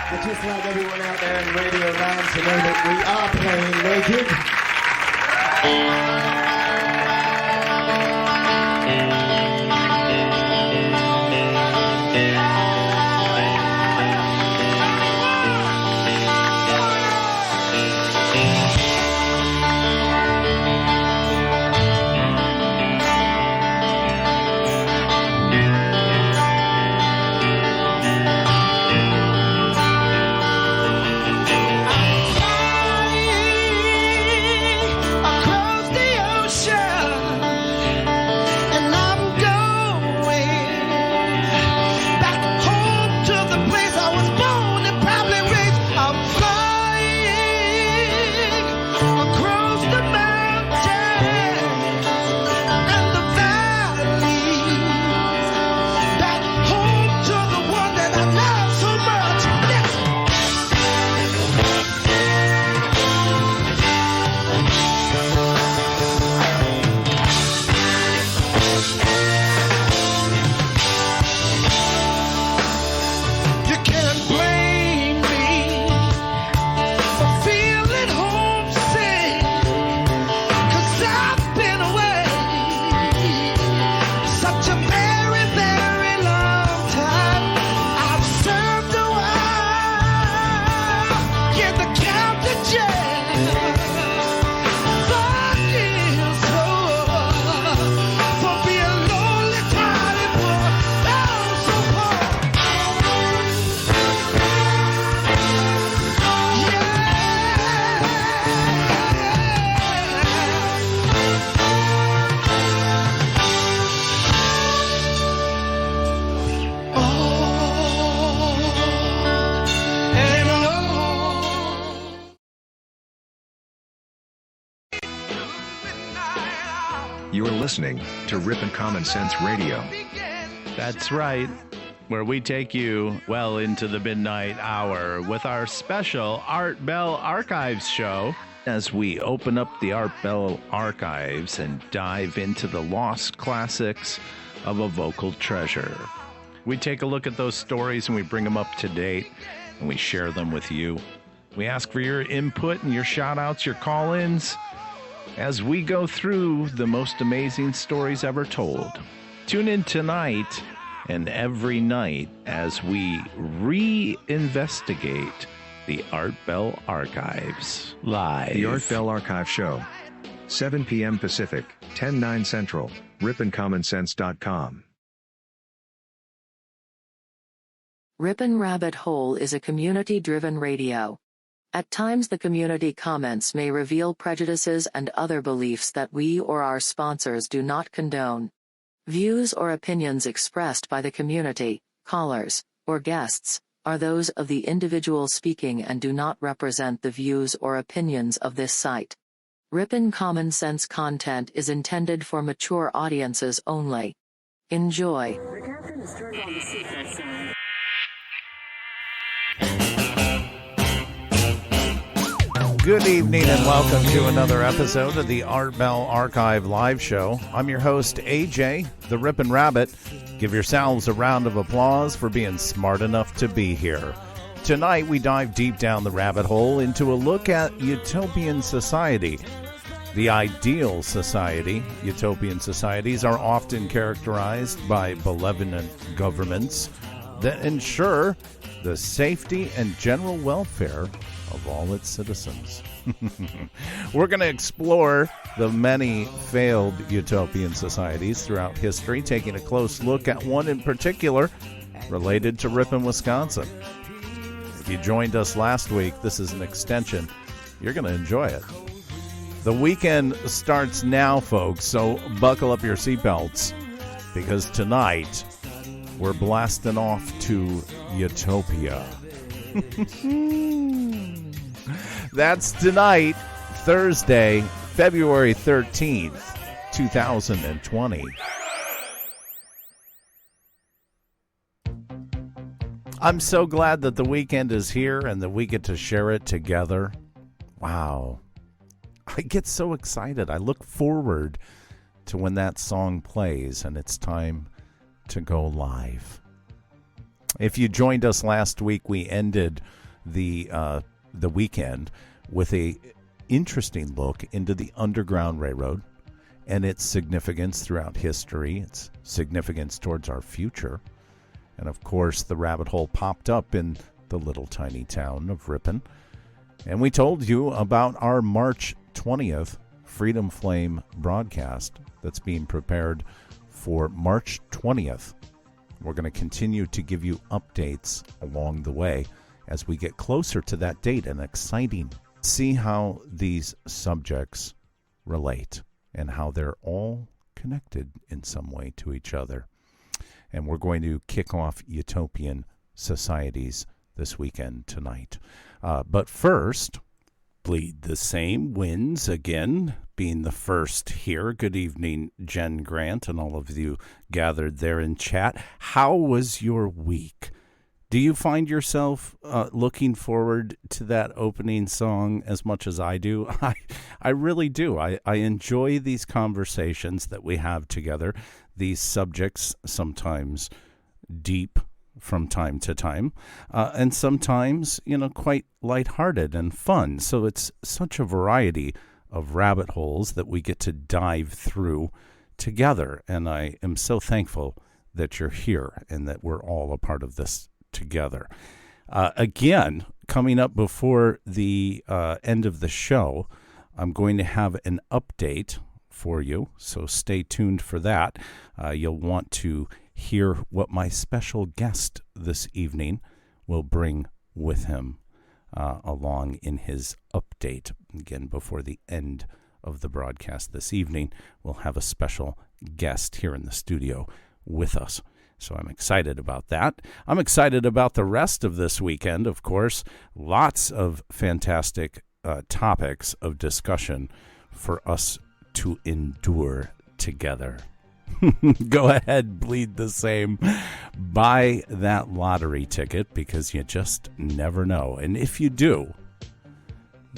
I'd just like everyone out there in Radio Land to know that we are playing naked. Across the You're listening to Rip'n Common Sense Radio. That's right, where we take you well into the midnight hour with our special Art Bell Archives show as we open up the Art Bell Archives and dive into the lost classics of a vocal treasure. We take a look at those stories and we bring them up to date and we share them with you. We ask for your input and your shout-outs, your call-ins, as we go through the most amazing stories ever told. Tune in tonight and every night as we reinvestigate the Art Bell Archives live. The Art Bell Archive Show. 7 p.m. Pacific, 10/9 Central, ripandcommonsense.com. Rip'n Rabbit Hole is a community-driven radio. At times the community comments may reveal prejudices and other beliefs that we or our sponsors do not condone. Views or opinions expressed by the community, callers, or guests, are those of the individual speaking and do not represent the views or opinions of this site. Rip'n Common Sense content is intended for mature audiences only. Enjoy. The captain has turned on the seatbelt sign. Good evening and welcome to another episode of the Art Bell Archive live show. I'm your host, AJ, the Rip'n Rabbit. Give yourselves a round of applause for being smart enough to be here. Tonight we dive deep down the rabbit hole into a look at utopian society. The ideal society. Utopian societies are often characterized by benevolent governments that ensure the safety and general welfare of all its citizens. We're going to explore the many failed utopian societies throughout history, taking a close look at one in particular related to Ripon, Wisconsin. If you joined us last week, this is an extension. You're going to enjoy it. The weekend starts now, folks, so buckle up your seatbelts, because tonight we're blasting off to Utopia. That's tonight, Thursday, February 13th, 2020. I'm so glad that the weekend is here and that we get to share it together. Wow. I get so excited. I look forward to when that song plays and it's time to go live. If you joined us last week, we ended the weekend with a interesting look into the Underground Railroad and its significance throughout history, its significance towards our future. And of course, the rabbit hole popped up in the little tiny town of Ripon. And we told you about our March 20th Freedom Flame broadcast that's being prepared for March 20th. We're going to continue to give you updates along the way as we get closer to that date, and exciting. See how these subjects relate and how they're all connected in some way to each other. And we're going to kick off utopian societies this weekend tonight. But first, Bleed the Same wins again, being the first here. Good evening, Jen Grant, and all of you gathered there in chat. How was your week? Do you find yourself looking forward to that opening song as much as I do? I really do. I enjoy these conversations that we have together, these subjects, sometimes deep from time to time, and sometimes, quite lighthearted and fun. So it's such a variety of rabbit holes that we get to dive through together. And I am so thankful that you're here and that we're all a part of this together. Again, coming up before the end of the show, I'm going to have an update for you, so stay tuned for that. You'll want to hear what my special guest this evening will bring with him along in his update. Again, before the end of the broadcast this evening, we'll have a special guest here in the studio with us. So I'm excited about that. I'm excited about the rest of this weekend, of course. Lots of fantastic topics of discussion for us to endure together. Go ahead, bleed the same. Buy that lottery ticket because you just never know. And if you do,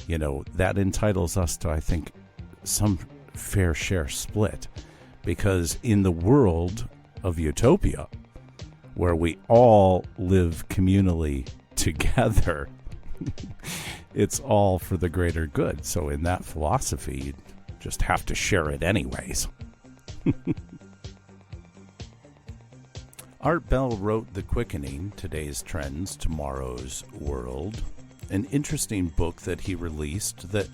that entitles us to, I think, some fair share split. Because in the world of Utopia, where we all live communally together, it's all for the greater good. So in that philosophy, you just have to share it anyways. Art Bell wrote The Quickening, Today's Trends, Tomorrow's World, an interesting book that he released that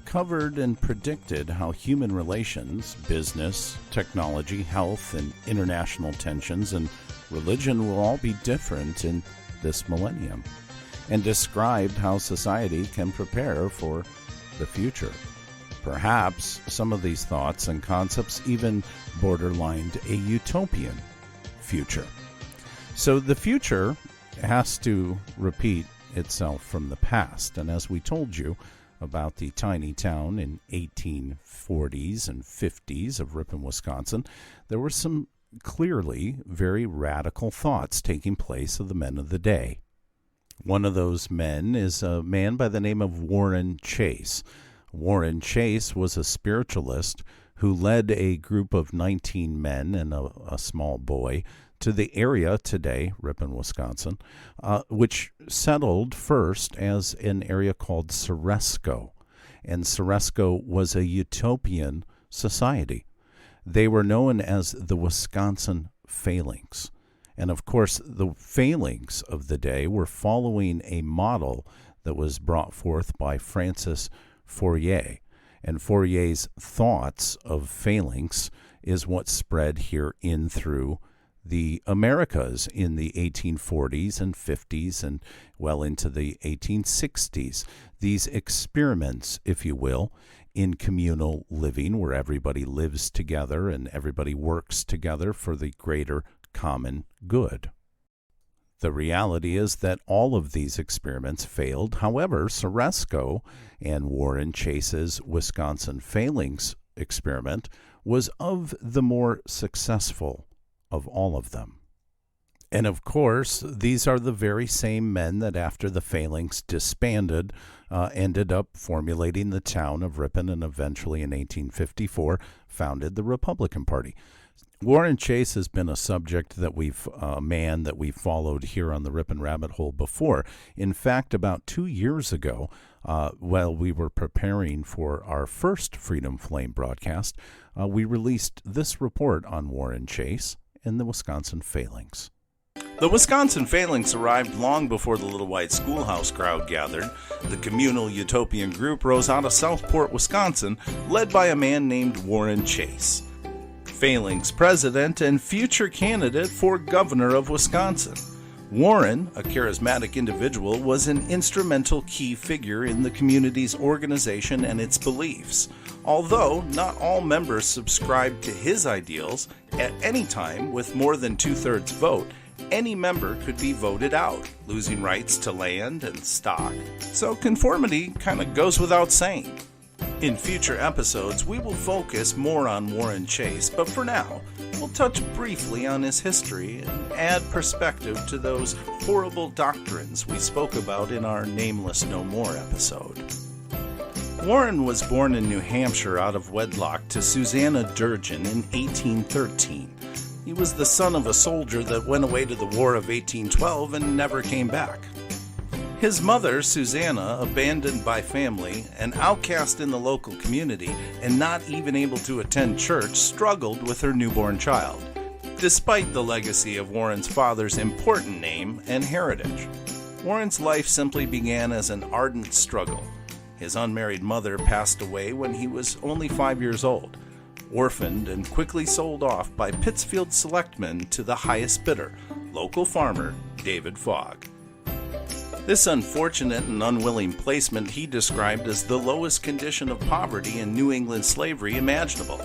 covered and predicted how human relations, business, technology, health, and international tensions and religion will all be different in this millennium, and described how society can prepare for the future. Perhaps some of these thoughts and concepts even borderlined a utopian future. So the future has to repeat itself from the past. And as we told you about the tiny town in 1840s and 50s of Ripon, Wisconsin, there were some clearly very radical thoughts taking place of the men of the day. One of those men is a man by the name of Warren Chase. Warren Chase was a spiritualist who led a group of 19 men and a small boy to the area today, Ripon, Wisconsin, which settled first as an area called Ceresco. And Ceresco was a utopian society. They were known as the Wisconsin Phalanx. And of course, the phalanx of the day were following a model that was brought forth by Francis Fourier. And Fourier's thoughts of phalanx is what spread here in through the Americas in the 1840s and 50s and well into the 1860s. These experiments, if you will, in communal living where everybody lives together and everybody works together for the greater common good. The reality is that all of these experiments failed. However, Ceresco and Warren Chase's Wisconsin Phalanx experiment was of the more successful of all of them. And of course, these are the very same men that after the Phalanx disbanded, ended up formulating the town of Ripon and eventually in 1854 founded the Republican Party. Warren Chase has been a man that we've followed here on the Ripon Rabbit Hole before. In fact, about 2 years ago, while we were preparing for our first Freedom Flame broadcast, we released this report on Warren Chase and the Wisconsin Phalanx. The Wisconsin Phalanx arrived long before the Little White Schoolhouse crowd gathered. The communal utopian group rose out of Southport, Wisconsin, led by a man named Warren Chase, Phalanx president and future candidate for governor of Wisconsin. Warren, a charismatic individual, was an instrumental key figure in the community's organization and its beliefs. Although not all members subscribed to his ideals, at any time with more than 2/3 vote, any member could be voted out, losing rights to land and stock. So conformity kind of goes without saying. In future episodes, we will focus more on Warren Chase, but for now, we'll touch briefly on his history and add perspective to those horrible doctrines we spoke about in our Nameless No More episode. Warren was born in New Hampshire out of wedlock to Susanna Durgin in 1813. He was the son of a soldier that went away to the War of 1812 and never came back. His mother, Susanna, abandoned by family, an outcast in the local community, and not even able to attend church, struggled with her newborn child, despite the legacy of Warren's father's important name and heritage. Warren's life simply began as an ardent struggle. His unmarried mother passed away when he was only 5 years old, orphaned and quickly sold off by Pittsfield selectmen to the highest bidder, local farmer David Fogg. This unfortunate and unwilling placement he described as the lowest condition of poverty in New England slavery imaginable.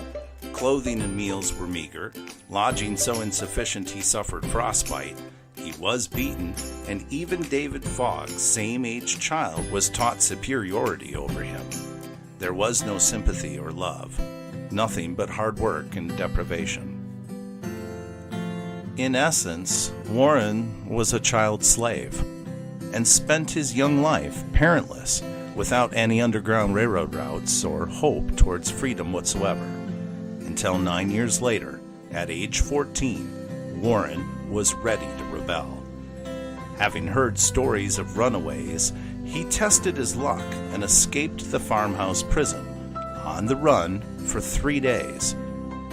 Clothing and meals were meager, lodging so insufficient he suffered frostbite, he was beaten, and even David Fogg's same-age child was taught superiority over him. There was no sympathy or love. nothing but hard work and deprivation. In essence, Warren was a child slave and spent his young life parentless, without any underground railroad routes or hope towards freedom whatsoever. Until 9 years later, at age 14, Warren was ready to rebel. Having heard stories of runaways, he tested his luck and escaped the farmhouse prison, on the run for 3 days,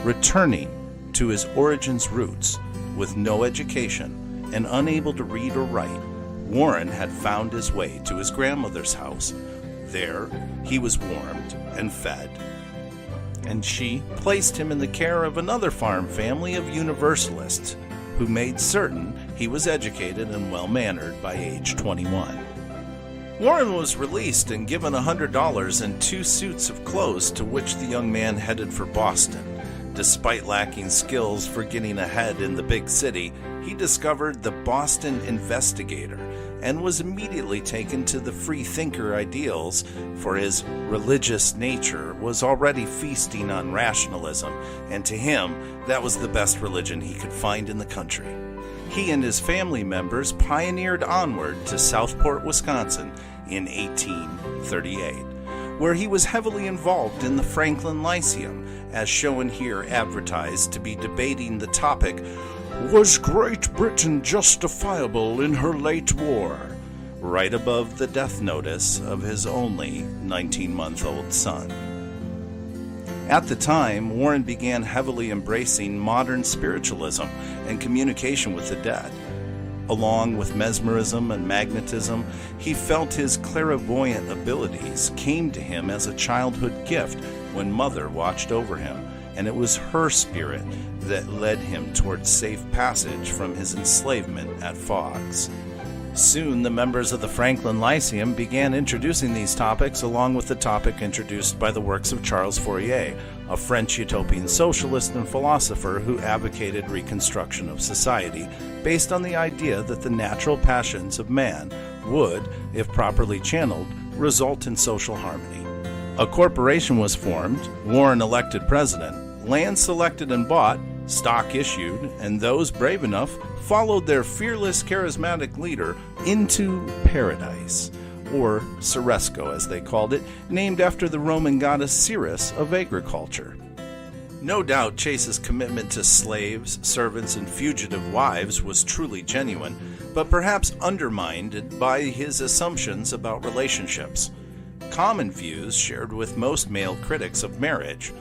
returning to his origins roots with no education and unable to read or write. Warren had found his way to his grandmother's house. There, he was warmed and fed, and she placed him in the care of another farm family of Universalists who made certain he was educated and well-mannered by age 21. Warren was released and given $100 and 2 suits of clothes, to which the young man headed for Boston. Despite lacking skills for getting ahead in the big city, he discovered the Boston Investigator and was immediately taken to the free thinker ideals, for his religious nature was already feasting on rationalism, and to him that was the best religion he could find in the country. He and his family members pioneered onward to Southport, Wisconsin in 1838, where he was heavily involved in the Franklin Lyceum, as shown here advertised to be debating the topic, "Was Great Britain justifiable in her late war?" right above the death notice of his only 19-month-old son. At the time, Warren began heavily embracing modern spiritualism and communication with the dead. Along with mesmerism and magnetism, he felt his clairvoyant abilities came to him as a childhood gift when Mother watched over him, and it was her spirit that led him towards safe passage from his enslavement at Fogg's. Soon, the members of the Franklin Lyceum began introducing these topics along with the topic introduced by the works of Charles Fourier, a French utopian socialist and philosopher who advocated reconstruction of society based on the idea that the natural passions of man would, if properly channeled, result in social harmony. A corporation was formed, Warren elected president, land selected and bought, stock issued, and those brave enough followed their fearless, charismatic leader into paradise, or Ceresco as they called it, named after the Roman goddess Ceres of agriculture. No doubt Chase's commitment to slaves, servants, and fugitive wives was truly genuine, but perhaps undermined by his assumptions about relationships, common views shared with most male critics of marriage.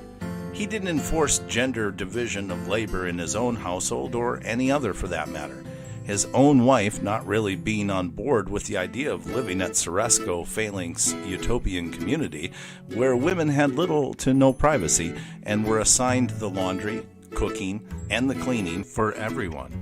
He didn't enforce gender division of labor in his own household or any other for that matter. His own wife not really being on board with the idea of living at Ceresco Phalanx Utopian community, where women had little to no privacy and were assigned the laundry, cooking, and the cleaning for everyone.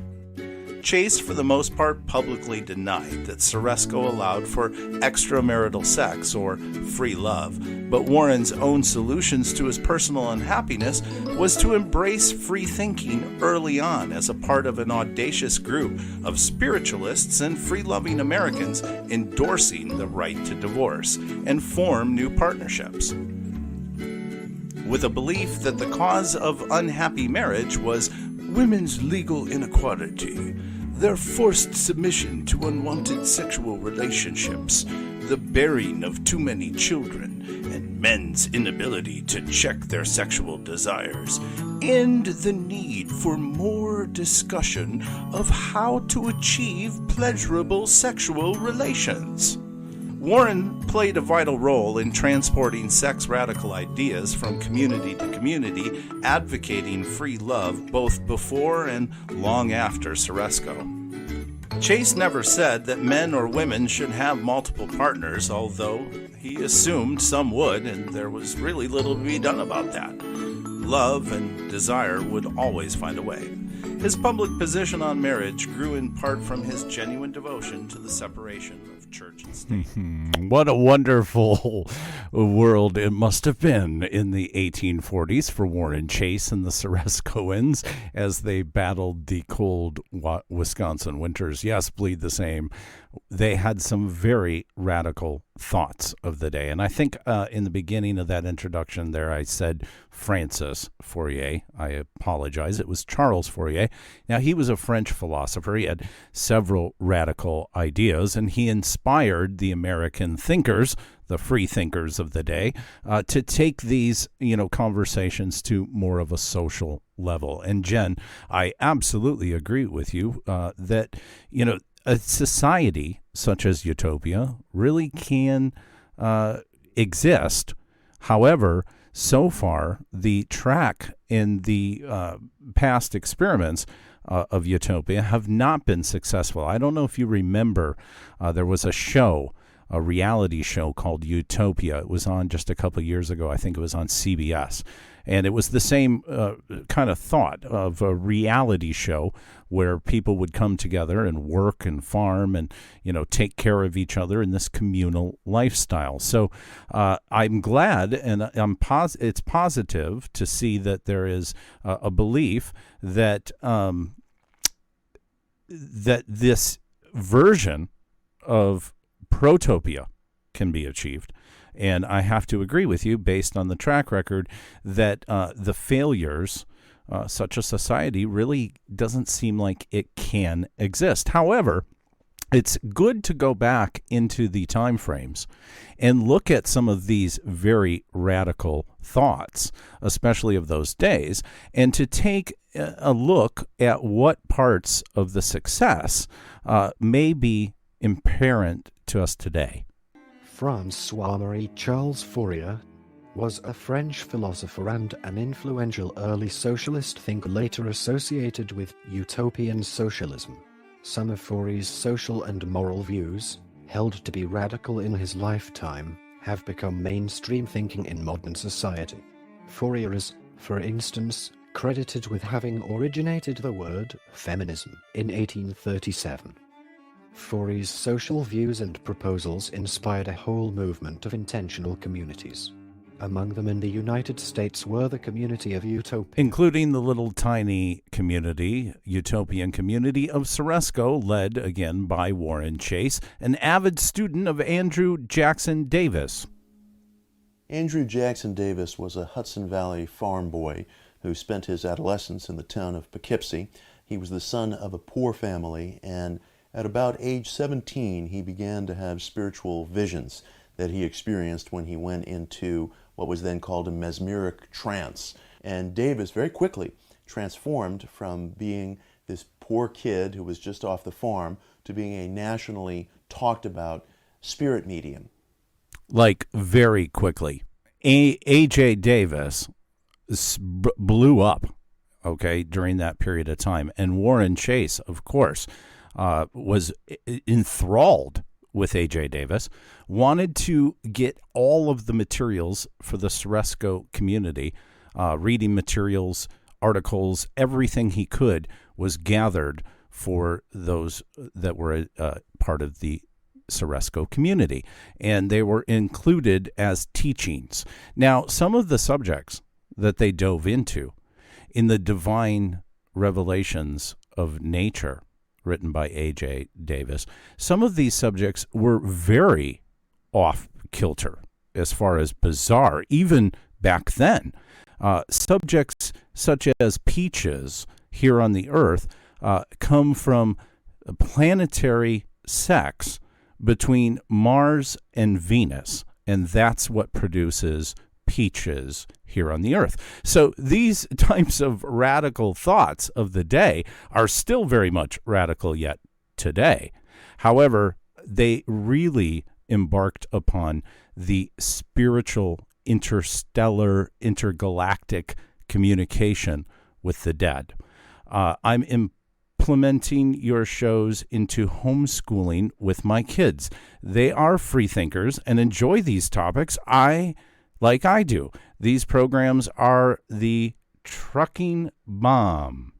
Chase, for the most part, publicly denied that Ceresco allowed for extramarital sex or free love, but Warren's own solutions to his personal unhappiness was to embrace free thinking early on as a part of an audacious group of spiritualists and free-loving Americans endorsing the right to divorce and form new partnerships. With a belief that the cause of unhappy marriage was women's legal inequality, their forced submission to unwanted sexual relationships, the bearing of too many children, and men's inability to check their sexual desires, and the need for more discussion of how to achieve pleasurable sexual relations. Warren played a vital role in transporting sex radical ideas from community to community, advocating free love both before and long after Ceresco. Chase never said that men or women should have multiple partners, although he assumed some would, and there was really little to be done about that. Love and desire would always find a way. His public position on marriage grew in part from his genuine devotion to the separation of church and state. What a wonderful world it must have been in the 1840s for Warren Chase and the Cerescoans as they battled the cold Wisconsin winters. Yes, bleed the same. They had some very radical thoughts of the day. And I think in the beginning of that introduction there, I said Francis Fourier. I apologize. It was Charles Fourier. Now, he was a French philosopher. He had several radical ideas, and he inspired the American thinkers, the free thinkers of the day, to take these, conversations to more of a social level. And Jen, I absolutely agree with you that, a society such as Utopia really can exist. However, so far, the track in the past experiments of Utopia have not been successful. I don't know if you remember, there was a reality show called Utopia. It was on just a couple of years ago. I think it was on CBS. And it was the same kind of thought of a reality show where people would come together and work and farm and, take care of each other in this communal lifestyle. So I'm glad, and it's positive to see that there is a belief that that this version of protopia can be achieved. And I have to agree with you, based on the track record, that the failures, such a society really doesn't seem like it can exist. However, it's good to go back into the time frames and look at some of these very radical thoughts, especially of those days, and to take a look at what parts of the success may be apparent to us today. François-Marie Charles Fourier was a French philosopher and an influential early socialist thinker later associated with utopian socialism. Some of Fourier's social and moral views, held to be radical in his lifetime, have become mainstream thinking in modern society. Fourier is, for instance, credited with having originated the word feminism in 1837. Fourier's social views and proposals inspired a whole movement of intentional communities. Among them in the United States were the community of Utopia, including the little tiny community, Utopian community of Ceresco, led again by Warren Chase, an avid student of Andrew Jackson Davis. Andrew Jackson Davis was a Hudson Valley farm boy who spent his adolescence in the town of Poughkeepsie. He was the son of a poor family, and at about age 17, he began to have spiritual visions that he experienced when he went into what was then called a mesmeric trance. And Davis very quickly transformed from being this poor kid who was just off the farm to being a nationally talked about spirit medium. Like, very quickly. A.J. Davis blew up, during that period of time. And Warren Chase, of course, was enthralled with A.J. Davis, wanted to get all of the materials for the Ceresco community, reading materials, articles, everything he could was gathered for those that were part of the Ceresco community, and they were included as teachings. Now, some of the subjects that they dove into in the divine revelations of nature, written by A.J. Davis, some of these subjects were very off-kilter as far as bizarre, even back then. Subjects such as peaches here on the earth come from planetary sex between Mars and Venus, and that's what produces peaches here on the earth. So these types of radical thoughts of the day are still very much radical yet today. However, they really embarked upon the spiritual, interstellar, intergalactic communication with the dead. I'm implementing your shows into homeschooling with my kids. They are free thinkers and enjoy these topics. Like I do. These programs are the trucking bomb.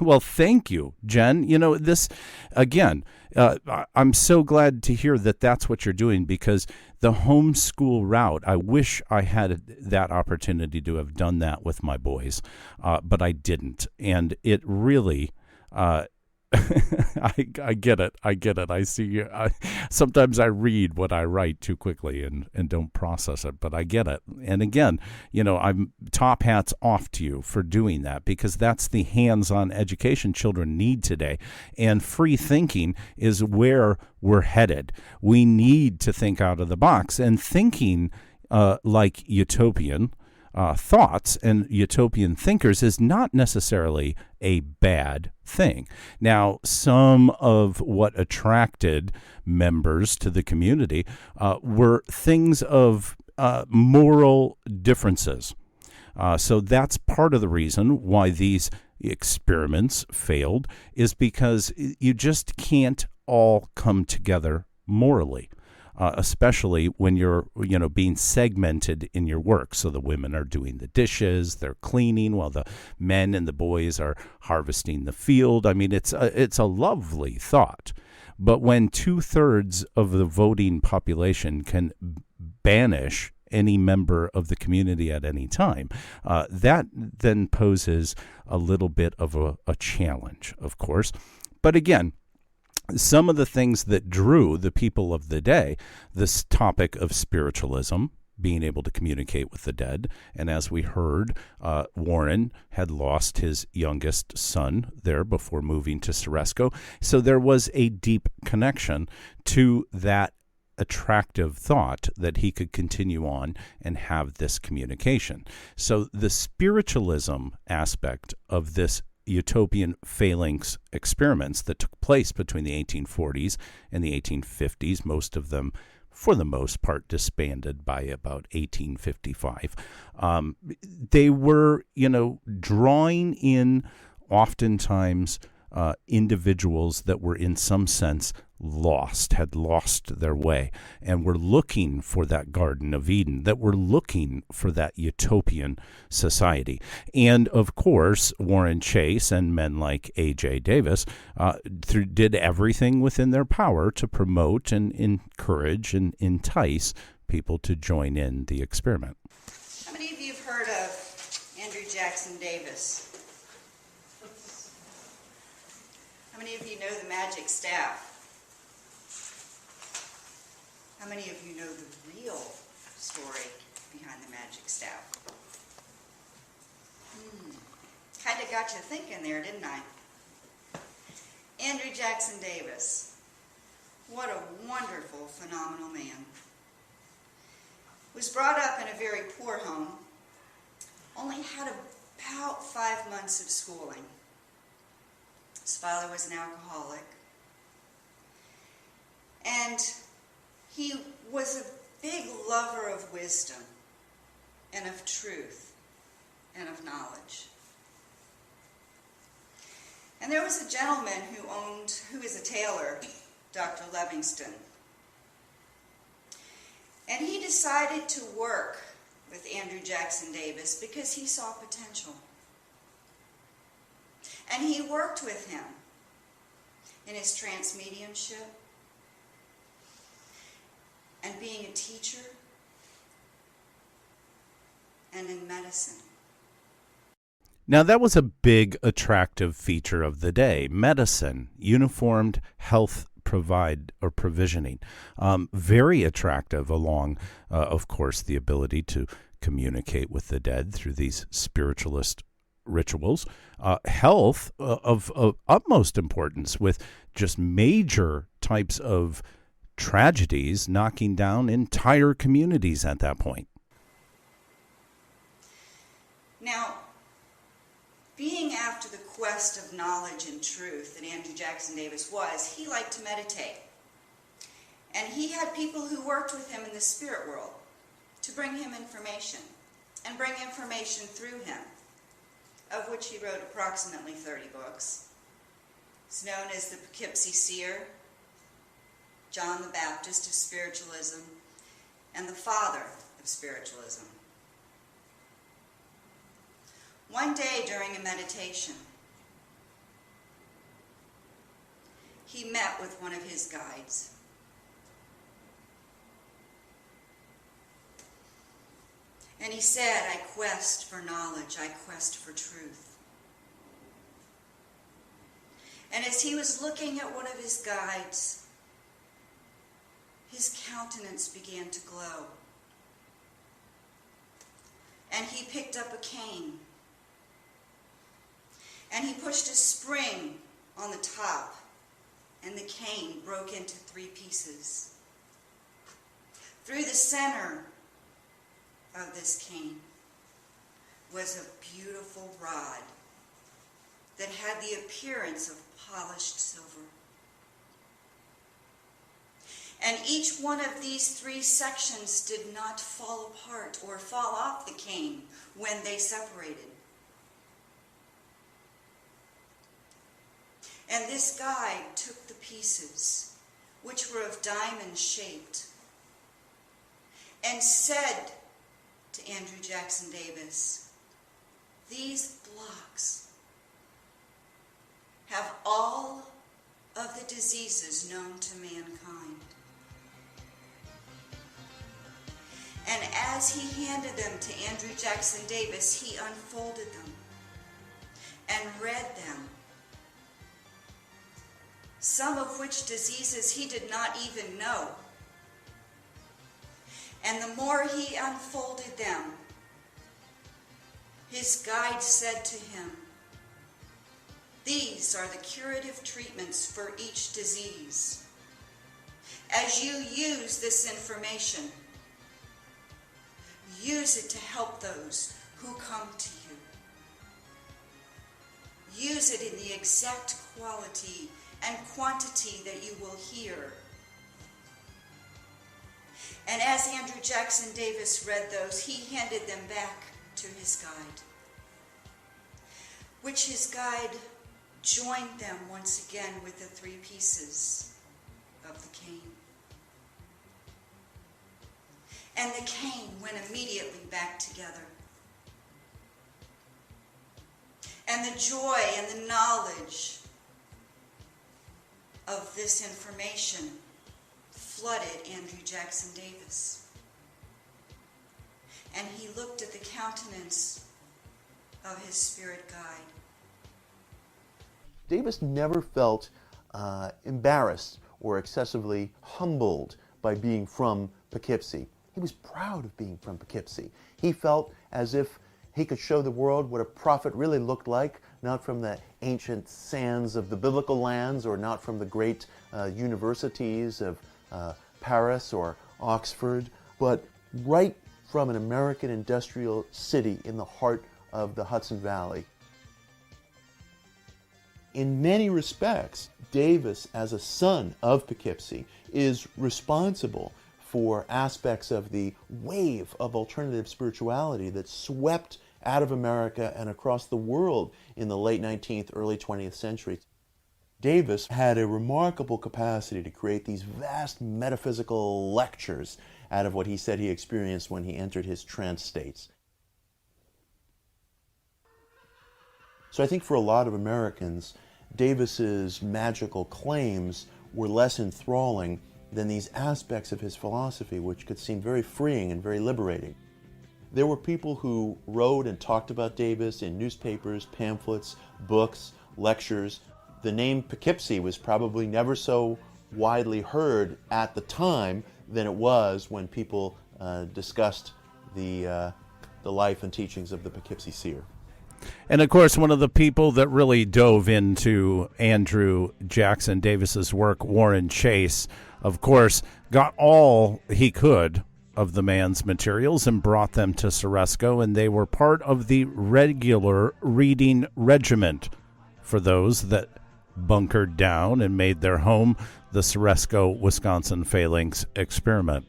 Well, thank you, Jen. This, again, I'm so glad to hear that that's what you're doing, because the homeschool route, I wish I had that opportunity to have done that with my boys, but I didn't. And it really I get it. I get it. I see you. Sometimes I read what I write too quickly and don't process it, but I get it. And again, I'm top hats off to you for doing that, because that's the hands-on education children need today. And free thinking is where we're headed. We need to think out of the box, and thinking like utopian thoughts and utopian thinkers is not necessarily a bad thing. Now, some of what attracted members to the community were things of moral differences. So that's part of the reason why these experiments failed, is because you just can't all come together morally. Especially when you're, being segmented in your work. So the women are doing the dishes, they're cleaning, while the men and the boys are harvesting the field. I mean, it's a lovely thought. But when 2/3 of the voting population can banish any member of the community at any time, that then poses a little bit of a challenge, of course. But again, some of the things that drew the people of the day, this topic of spiritualism, being able to communicate with the dead. And as we heard, Warren had lost his youngest son there before moving to Ceresco. So there was a deep connection to that attractive thought that he could continue on and have this communication. So the spiritualism aspect of this utopian phalanx experiments that took place between the 1840s and the 1850s, most of them, for the most part, disbanded by about 1855. They were, drawing in oftentimes individuals that were in some sense had lost their way, and were looking for that Garden of Eden, that were looking for that utopian society. And of course, Warren Chase and men like A.J. Davis did everything within their power to promote and encourage and entice people to join in the experiment. How many of you have heard of Andrew Jackson Davis? How many of you know the magic staff? How many of you know the real story behind the magic staff? Kind of got you thinking there, didn't I? Andrew Jackson Davis. What a wonderful, phenomenal man. Was brought up in a very poor home. Only had about 5 months of schooling. His father was an alcoholic. And he was a big lover of wisdom and of truth and of knowledge. And there was a gentleman who is a tailor, Dr. Livingston. And he decided to work with Andrew Jackson Davis because he saw potential. And he worked with him in his trance mediumship, and being a teacher, and in medicine. Now, that was a big attractive feature of the day. Medicine, uniformed health provisioning. Very attractive, along, of course, the ability to communicate with the dead through these spiritualist rituals. Health of utmost importance, with just major types of tragedies knocking down entire communities at that point. Now, being after the quest of knowledge and truth that Andrew Jackson Davis was, he liked to meditate. And he had people who worked with him in the spirit world to bring him information, and bring information through him, of which he wrote approximately 30 books. It's known as the Poughkeepsie Seer, John the Baptist of Spiritualism, and the father of Spiritualism. One day during a meditation, he met with one of his guides. And he said, "I quest for knowledge, I quest for truth." And as he was looking at one of his guides, his countenance began to glow. And he picked up a cane. And he pushed a spring on the top, and the cane broke into 3 pieces. Through the center of this cane was a beautiful rod that had the appearance of polished silver. And each one of these 3 sections did not fall apart or fall off the cane when they separated. And this guide took the pieces, which were of diamond shaped, and said to Andrew Jackson Davis, "These blocks have all of the diseases known to mankind." And as he handed them to Andrew Jackson Davis, he unfolded them and read them, some of which diseases he did not even know. And the more he unfolded them, his guide said to him, "These are the curative treatments for each disease. As you use this information, use it to help those who come to you. Use it in the exact quality and quantity that you will hear." And as Andrew Jackson Davis read those, he handed them back to his guide, which his guide joined them once again with the 3 pieces of the cane. And the cane went immediately back together. And the joy and the knowledge of this information flooded Andrew Jackson Davis. And he looked at the countenance of his spirit guide. Davis never felt embarrassed or excessively humbled by being from Poughkeepsie. He was proud of being from Poughkeepsie. He felt as if he could show the world what a prophet really looked like, not from the ancient sands of the biblical lands or not from the great universities of Paris or Oxford, but right from an American industrial city in the heart of the Hudson Valley. In many respects, Davis, as a son of Poughkeepsie, is responsible for aspects of the wave of alternative spirituality that swept out of America and across the world in the late 19th, early 20th century. Davis had a remarkable capacity to create these vast metaphysical lectures out of what he said he experienced when he entered his trance states. So I think for a lot of Americans, Davis's magical claims were less enthralling than these aspects of his philosophy, which could seem very freeing and very liberating. There were people who wrote and talked about Davis in newspapers, pamphlets, books, lectures. The name Poughkeepsie was probably never so widely heard at the time than it was when people discussed the life and teachings of the Poughkeepsie seer. And of course, one of the people that really dove into Andrew Jackson Davis's work, Warren Chase, of course, got all he could of the man's materials and brought them to Ceresco, and they were part of the regular reading regiment for those that bunkered down and made their home the Ceresco, Wisconsin Phalanx experiment.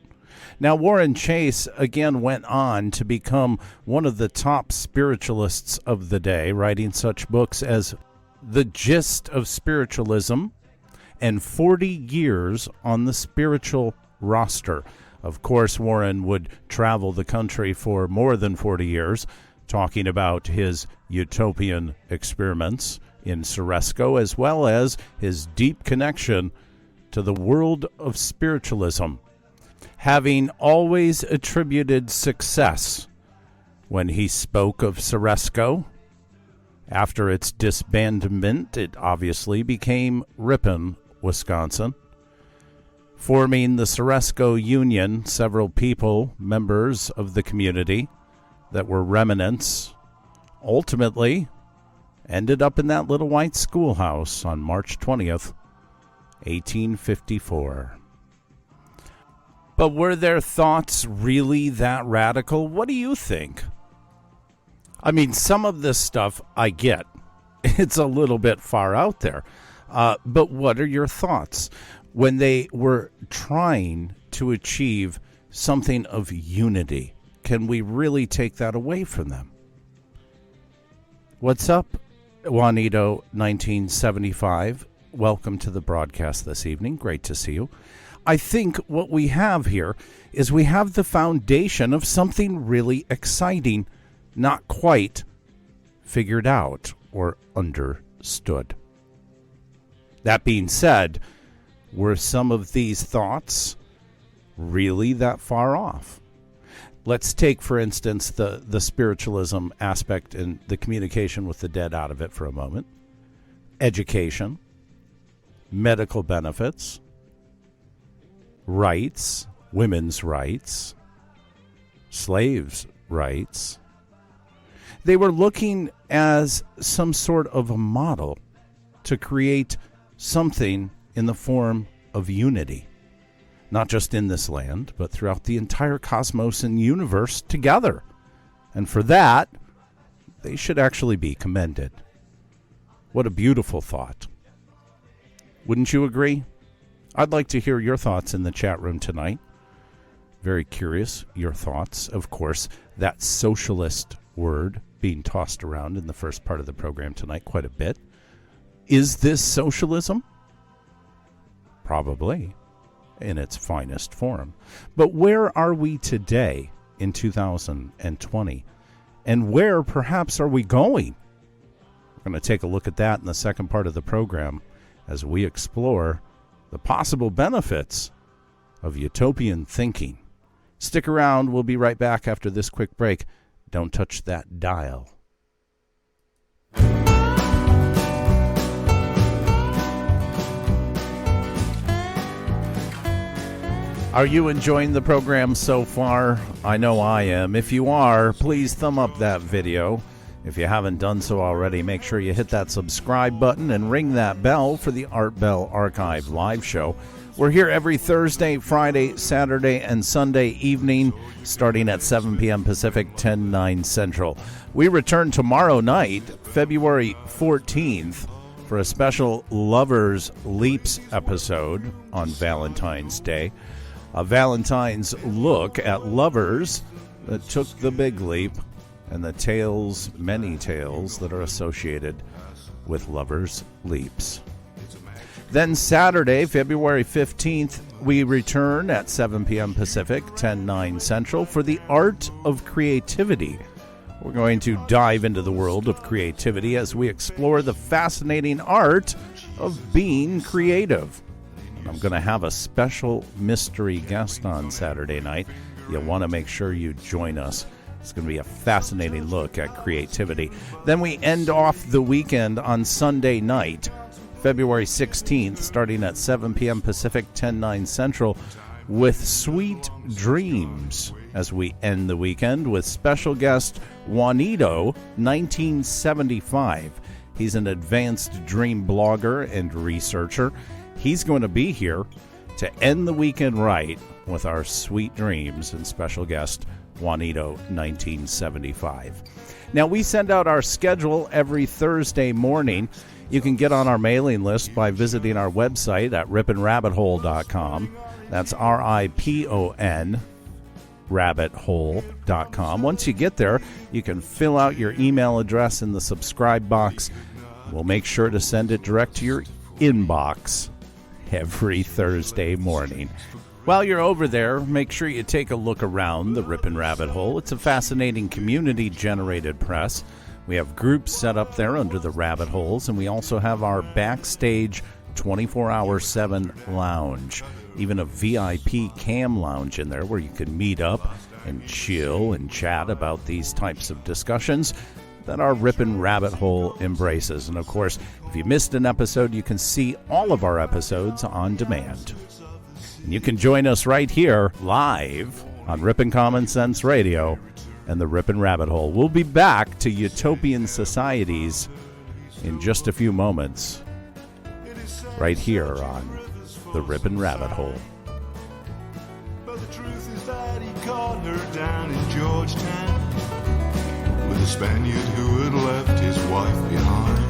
Now, Warren Chase again went on to become one of the top spiritualists of the day, writing such books as The Gist of Spiritualism and 40 Years on the Spiritual Roster. Of course, Warren would travel the country for more than 40 years, talking about his utopian experiments in Ceresco, as well as his deep connection to the world of spiritualism, having always attributed success when he spoke of Ceresco After its disbandment, it obviously became Ripon, Wisconsin. Forming the Ceresco Union, several people, members of the community that were remnants, ultimately ended up in that little white schoolhouse on March 20th, 1854. But were their thoughts really that radical? What do you think? I mean, some of this stuff I get. It's a little bit far out there. But what are your thoughts? When they were trying to achieve something of unity, can we really take that away from them? What's up, Juanito 1975? Welcome to the broadcast this evening. Great to see you. I think what we have here is we have the foundation of something really exciting, not quite figured out or understood. That being said, were some of these thoughts really that far off? Let's take, for instance, the spiritualism aspect and the communication with the dead out of it for a moment. Education, medical benefits, rights, women's rights, slaves' rights. They were looking as some sort of a model to create something in the form of unity, not just in this land, but throughout the entire cosmos and universe together. And for that, they should actually be commended. What a beautiful thought. Wouldn't you agree? I'd like to hear your thoughts in the chat room tonight. Very curious, your thoughts. Of course, that socialist word being tossed around in the first part of the program tonight quite a bit. Is this socialism? Probably, in its finest form. But where are we today in 2020? And where, perhaps, are we going? We're going to take a look at that in the second part of the program as we explore the possible benefits of utopian thinking. Stick around. We'll be right back after this quick break. Don't touch that dial. Are you enjoying the program so far? I know I am. If you are, please thumb up that video. If you haven't done so already, make sure you hit that subscribe button and ring that bell for the Art Bell Archive live show. We're here every Thursday, Friday, Saturday, and Sunday evening, starting at 7 p.m. Pacific, 10/9 Central. We return tomorrow night, February 14th, for a special Lovers Leaps episode on Valentine's Day. A Valentine's look at lovers that took the big leap and the tales, many tales, that are associated with lovers' leaps. Then Saturday, February 15th, we return at 7 p.m. Pacific, 10/9 Central, for the Art of Creativity. We're going to dive into the world of creativity as we explore the fascinating art of being creative. I'm going to have a special mystery guest on Saturday night. You'll want to make sure you join us. It's going to be a fascinating look at creativity. Then we end off the weekend on Sunday night, February 16th, starting at 7 p.m. Pacific, 10/9 Central, with Sweet Dreams, as we end the weekend with special guest Juanito 1975. He's an advanced dream blogger and researcher. He's going to be here to end the weekend right with our Sweet Dreams and special guest Juanito 1975. Now, we send out our schedule every Thursday morning. You can get on our mailing list by visiting our website at riponrabbithole.com. That's RIPON rabbithole.com. Once you get there, you can fill out your email address in the subscribe box. We'll make sure to send it direct to your inbox every Thursday morning. While you're over there, make sure you take a look around the Ripon Rabbit Hole. It's a fascinating community-generated press. We have groups set up there under the rabbit holes, and we also have our Backstage 24/7 lounge, even a VIP cam lounge in there where you can meet up and chill and chat about these types of discussions. that our Rippin' Rabbit Hole embraces. And of course, if you missed an episode, you can see all of our episodes on demand. And you can join us right here live on Rippin' Common Sense Radio and the Rippin' Rabbit Hole. We'll be back to Utopian Societies in just a few moments, right here on the Rippin' Rabbit Hole. But the truth is that he caught her down in Georgetown with a Spaniard who had left his wife behind.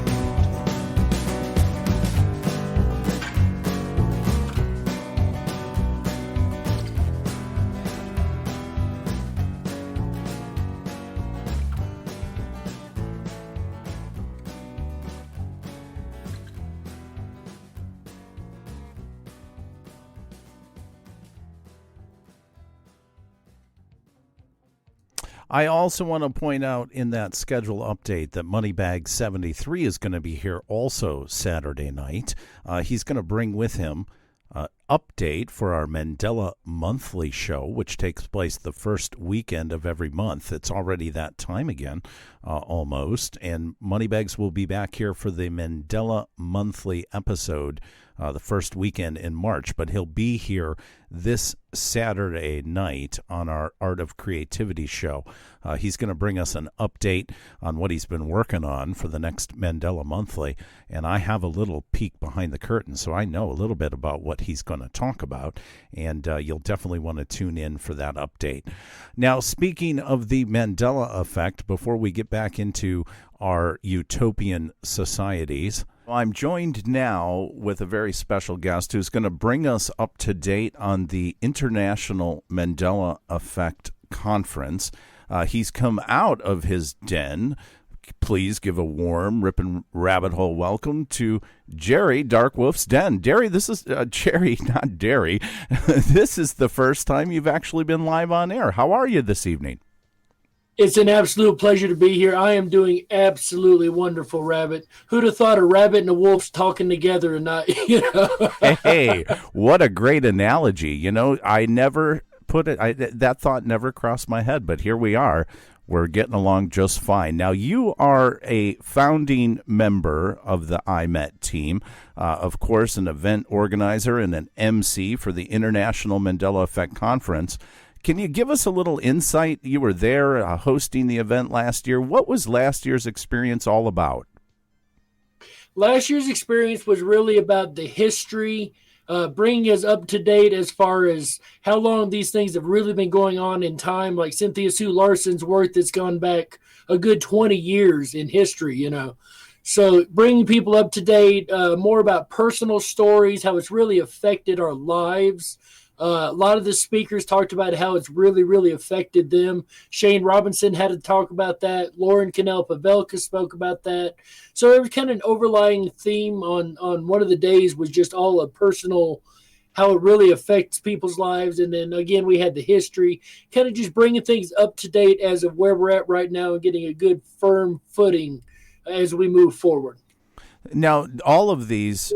I also want to point out in that schedule update that Moneybag 73 is going to be here also Saturday night. He's going to bring with him an update for our Mandela monthly show, which takes place the first weekend of every month. It's already that time again, almost. And Moneybags will be back here for the Mandela monthly episode the first weekend in March, but he'll be here this Saturday night on our Art of Creativity show. He's going to bring us an update on what he's been working on for the next Mandela Monthly, and I have a little peek behind the curtain, so I know a little bit about what he's going to talk about, and you'll definitely want to tune in for that update. Now, speaking of the Mandela effect, before we get back into our utopian societies, I'm joined now with a very special guest who's going to bring us up to date on the International Mandela Effect Conference. He's come out of his den. Please give a warm Rippin' Rabbit Hole welcome to Jerry Darkwolf's Den. Jerry, this is Jerry, not Derry. This is the first time you've actually been live on air. How are you this evening? It's an absolute pleasure to be here. I am doing absolutely wonderful, Rabbit. Who'd have thought a rabbit and a wolf's talking together and not, Hey, what a great analogy. You know, I never put it, that thought never crossed my head, but here we are. We're getting along just fine. Now, you are a founding member of the IMET team, of course, an event organizer and an MC for the International Mandela Effect Conference. Can you give us a little insight? You were there hosting the event last year. What was last year's experience all about? Last year's experience was really about the history, bringing us up to date as far as how long these things have really been going on in time. Like Cynthia Sue Larson's work that's gone back a good 20 years in history, So bringing people up to date, more about personal stories, how it's really affected our lives. A lot of the speakers talked about how it's really, really affected them. Shane Robinson had to talk about that. Lauren Cannell Pavelka spoke about that. So it was kind of an overlying theme on one of the days was just all a personal, how it really affects people's lives. And then again, we had the history, kind of just bringing things up to date as of where we're at right now and getting a good firm footing as we move forward. Now, all of these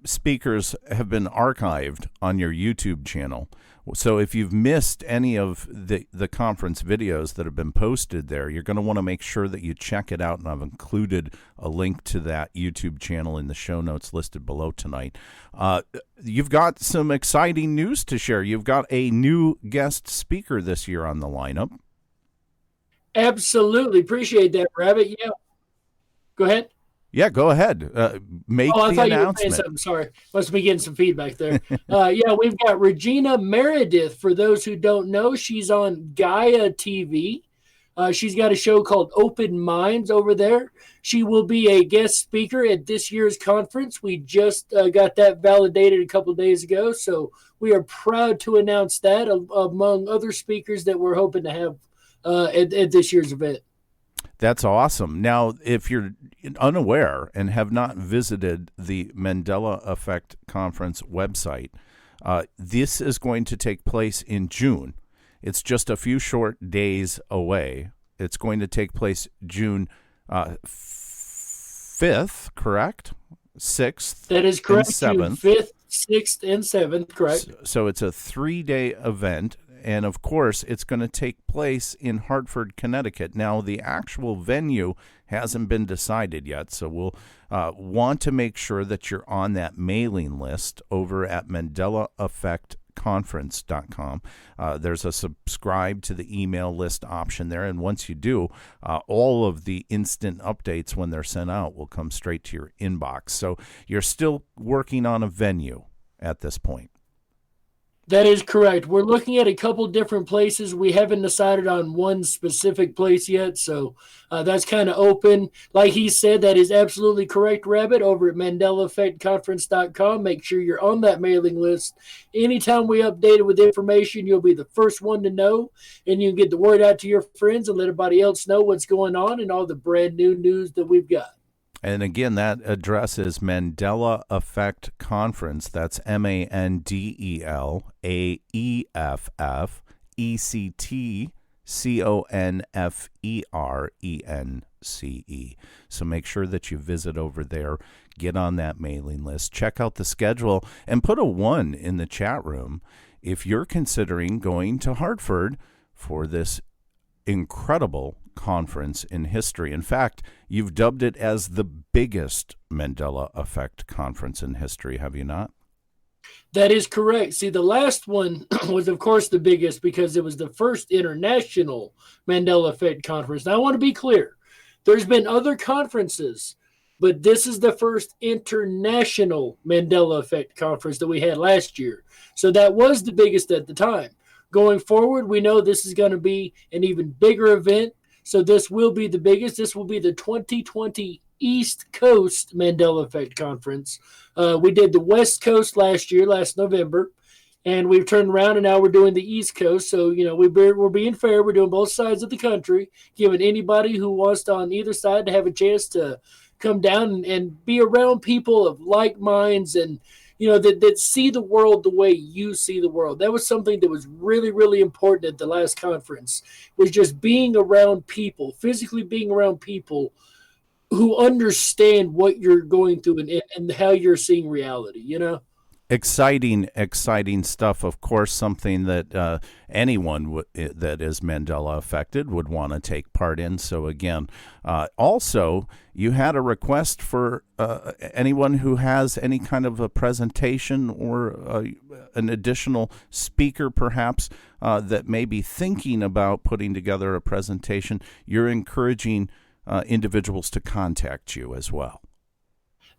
speakers have been archived on your YouTube channel. So if you've missed any of the conference videos that have been posted there, you're going to want to make sure that you check it out. And I've included a link to that YouTube channel in the show notes listed below tonight. You've got some exciting news to share. You've got a new guest speaker this year on the lineup. Absolutely. Appreciate that, Rabbit. Yeah. Go ahead. Yeah, go ahead. Make I the thought announcement. You were saying something. Sorry. Must be getting some feedback there. Yeah, we've got Regina Meredith. For those who don't know, she's on Gaia TV. She's got a show called Open Minds over there. She will be a guest speaker at this year's conference. We just got that validated a couple of days ago, so we are proud to announce that among other speakers that we're hoping to have at this year's event. That's awesome. Now, if you're unaware and have not visited the Mandela Effect Conference website, this is going to take place in June. It's just a few short days away. It's going to take place June 5th, correct? 6th. That is correct. And 7th. June 5th, 6th, and 7th, correct. So it's a 3-day event. And of course, it's going to take place in Hartford, Connecticut. Now, the actual venue hasn't been decided yet, so we'll want to make sure that you're on that mailing list over at MandelaEffectConference.com. There's a subscribe to the email list option there, and once you do, all of the instant updates when they're sent out will come straight to your inbox. So you're still working on a venue at this point. That is correct. We're looking at a couple different places. We haven't decided on one specific place yet, so that's kind of open. Like he said, that is absolutely correct, Rabbit, over at MandelaEffectConference.com. Make sure you're on that mailing list. Anytime we update it with information, you'll be the first one to know, and you can get the word out to your friends and let everybody else know what's going on and all the brand new news that we've got. And again, that address is Mandela Effect Conference. That's MandelaEffectConference. So make sure that you visit over there, get on that mailing list, check out the schedule, and put a 1 in the chat room if you're considering going to Hartford for this incredible conference in history. In fact, you've dubbed it as the biggest Mandela Effect conference in history, have you not? That is correct. See, the last one was, of course, the biggest because it was the first international Mandela Effect conference. Now, I want to be clear. There's been other conferences, but this is the first international Mandela Effect conference that we had last year. So that was the biggest at the time. Going forward, we know this is going to be an even bigger event. So this will be the biggest. This will be the 2020 East Coast Mandela Effect Conference. We did the West Coast last November, and we've turned around and now we're doing the East Coast. So, you know, we're being fair. We're doing both sides of the country, giving anybody who wants to on either side to have a chance to come down and be around people of like minds and, you know, that see the world the way you see the world. That was something that was really, really important at the last conference, was just being around people, physically being around people who understand what you're going through and how you're seeing reality, you know? Exciting stuff. Of course, something that anyone that is Mandela affected would want to take part in. So again, also, you had a request for anyone who has any kind of a presentation or an additional speaker, perhaps, that may be thinking about putting together a presentation. You're encouraging individuals to contact you as well.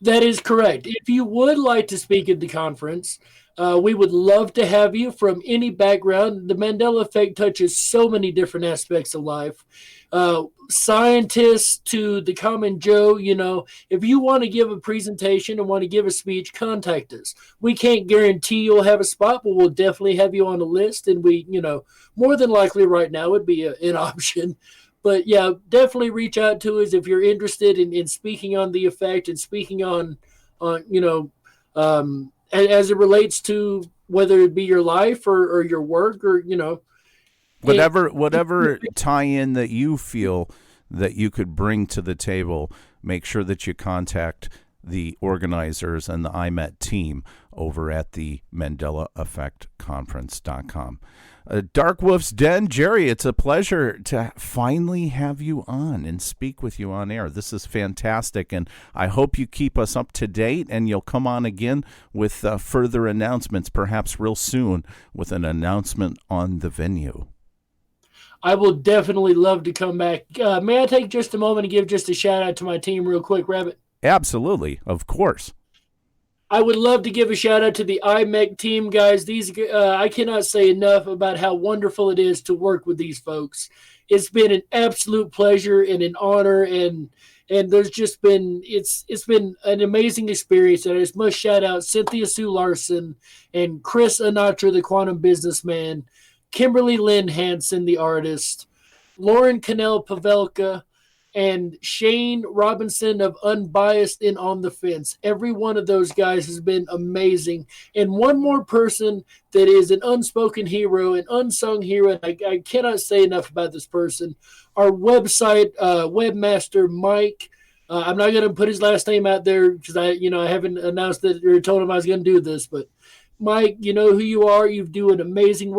That is correct. If you would like to speak at the conference, we would love to have you from any background. The Mandela Effect touches so many different aspects of life. Scientists to the common Joe, you know, if you want to give a presentation and want to give a speech, contact us. We can't guarantee you'll have a spot, but we'll definitely have you on the list. And we, you know, more than likely right now would be an option. But yeah, definitely reach out to us if you're interested in speaking on the effect and speaking on you know, as it relates to whether it be your life or your work or, you know. Whatever tie-in that you feel that you could bring to the table, make sure that you contact the organizers and the IMET team over at the MandelaEffectConference.com. Dark Wolf's Den, Jerry, it's a pleasure to finally have you on and speak with you on air. This is fantastic, and I hope you keep us up to date, and you'll come on again with further announcements, perhaps real soon, with an announcement on the venue. I will definitely love to come back. May I take just a moment and give just a shout-out to my team real quick, Rabbit? Absolutely, of course. I would love to give a shout out to the IMEC team, guys. These I cannot say enough about how wonderful it is to work with these folks. It's been an absolute pleasure and an honor, and there's just been it's been an amazing experience. And I just must shout out Cynthia Sue Larson and Chris Anatra, the quantum businessman, Kimberly Lynn Hansen, the artist, Lauren Cannell Pavelka, and Shane Robinson of Unbiased and On the Fence. Every one of those guys has been amazing. And one more person that is an unspoken hero, an unsung hero, and I cannot say enough about this person. Our website webmaster, Mike. I'm not going to put his last name out there because I haven't announced that or told him I was going to do this, but Mike, you know who you are. You do an amazing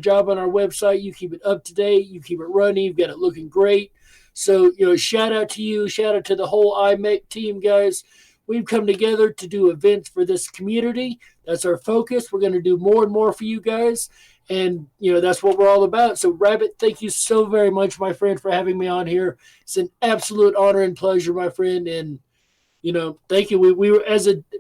job on our website. You keep it up to date. You keep it running. You've got it looking great. So, shout out to you. Shout out to the whole IMEC team, guys. We've come together to do events for this community. That's our focus. We're going to do more and more for you guys. And, that's what we're all about. So, Rabbit, thank you so very much, my friend, for having me on here. It's an absolute honor and pleasure, my friend. And, thank you. We were,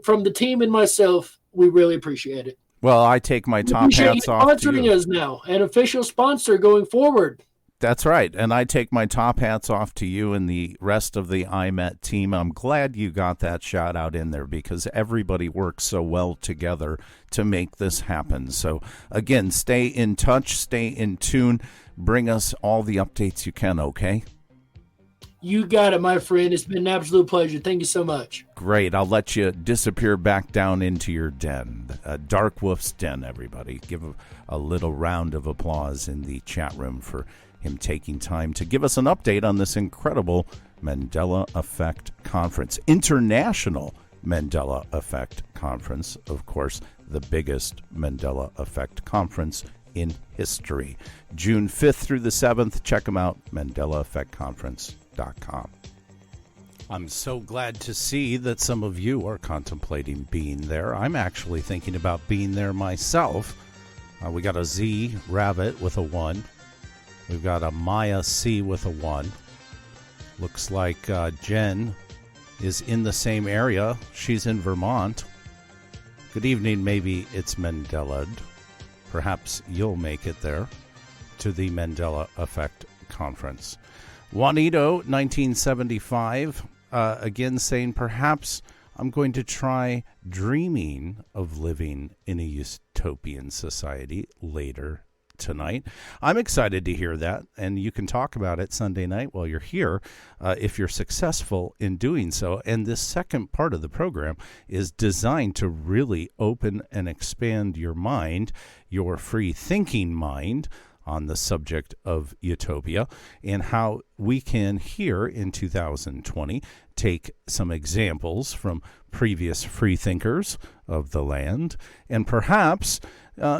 from the team and myself, we really appreciate it. Well, I take my top hats off to you. Sponsoring us now, an official sponsor going forward. That's right. And I take my top hats off to you and the rest of the IMET team. I'm glad you got that shout out in there because everybody works so well together to make this happen. So, again, stay in touch, stay in tune, bring us all the updates you can, okay? You got it, my friend. It's been an absolute pleasure. Thank you so much. Great. I'll let you disappear back down into your den. Dark Wolf's den, everybody. Give a little round of applause in the chat room for him taking time to give us an update on this incredible Mandela Effect Conference. International Mandela Effect Conference, of course, the biggest Mandela Effect Conference in history. June 5th through the 7th. Check them out, MandelaEffectConference.com. I'm so glad to see that some of you are contemplating being there. I'm actually thinking about being there myself. We got a Z Rabbit with a 1. We've got a Maya C with a 1. Looks like Jen is in the same area. She's in Vermont. Good evening. Maybe it's Mandela. Perhaps you'll make it there to the Mandela Effect Conference. Juanito, 1975, again saying, perhaps I'm going to try dreaming of living in a utopian society later tonight. I'm excited to hear that, and you can talk about it Sunday night while you're here if you're successful in doing so. And this second part of the program is designed to really open and expand your mind, your free thinking mind, on the subject of utopia and how we can here in 2020 take some examples from previous free thinkers of the land and perhaps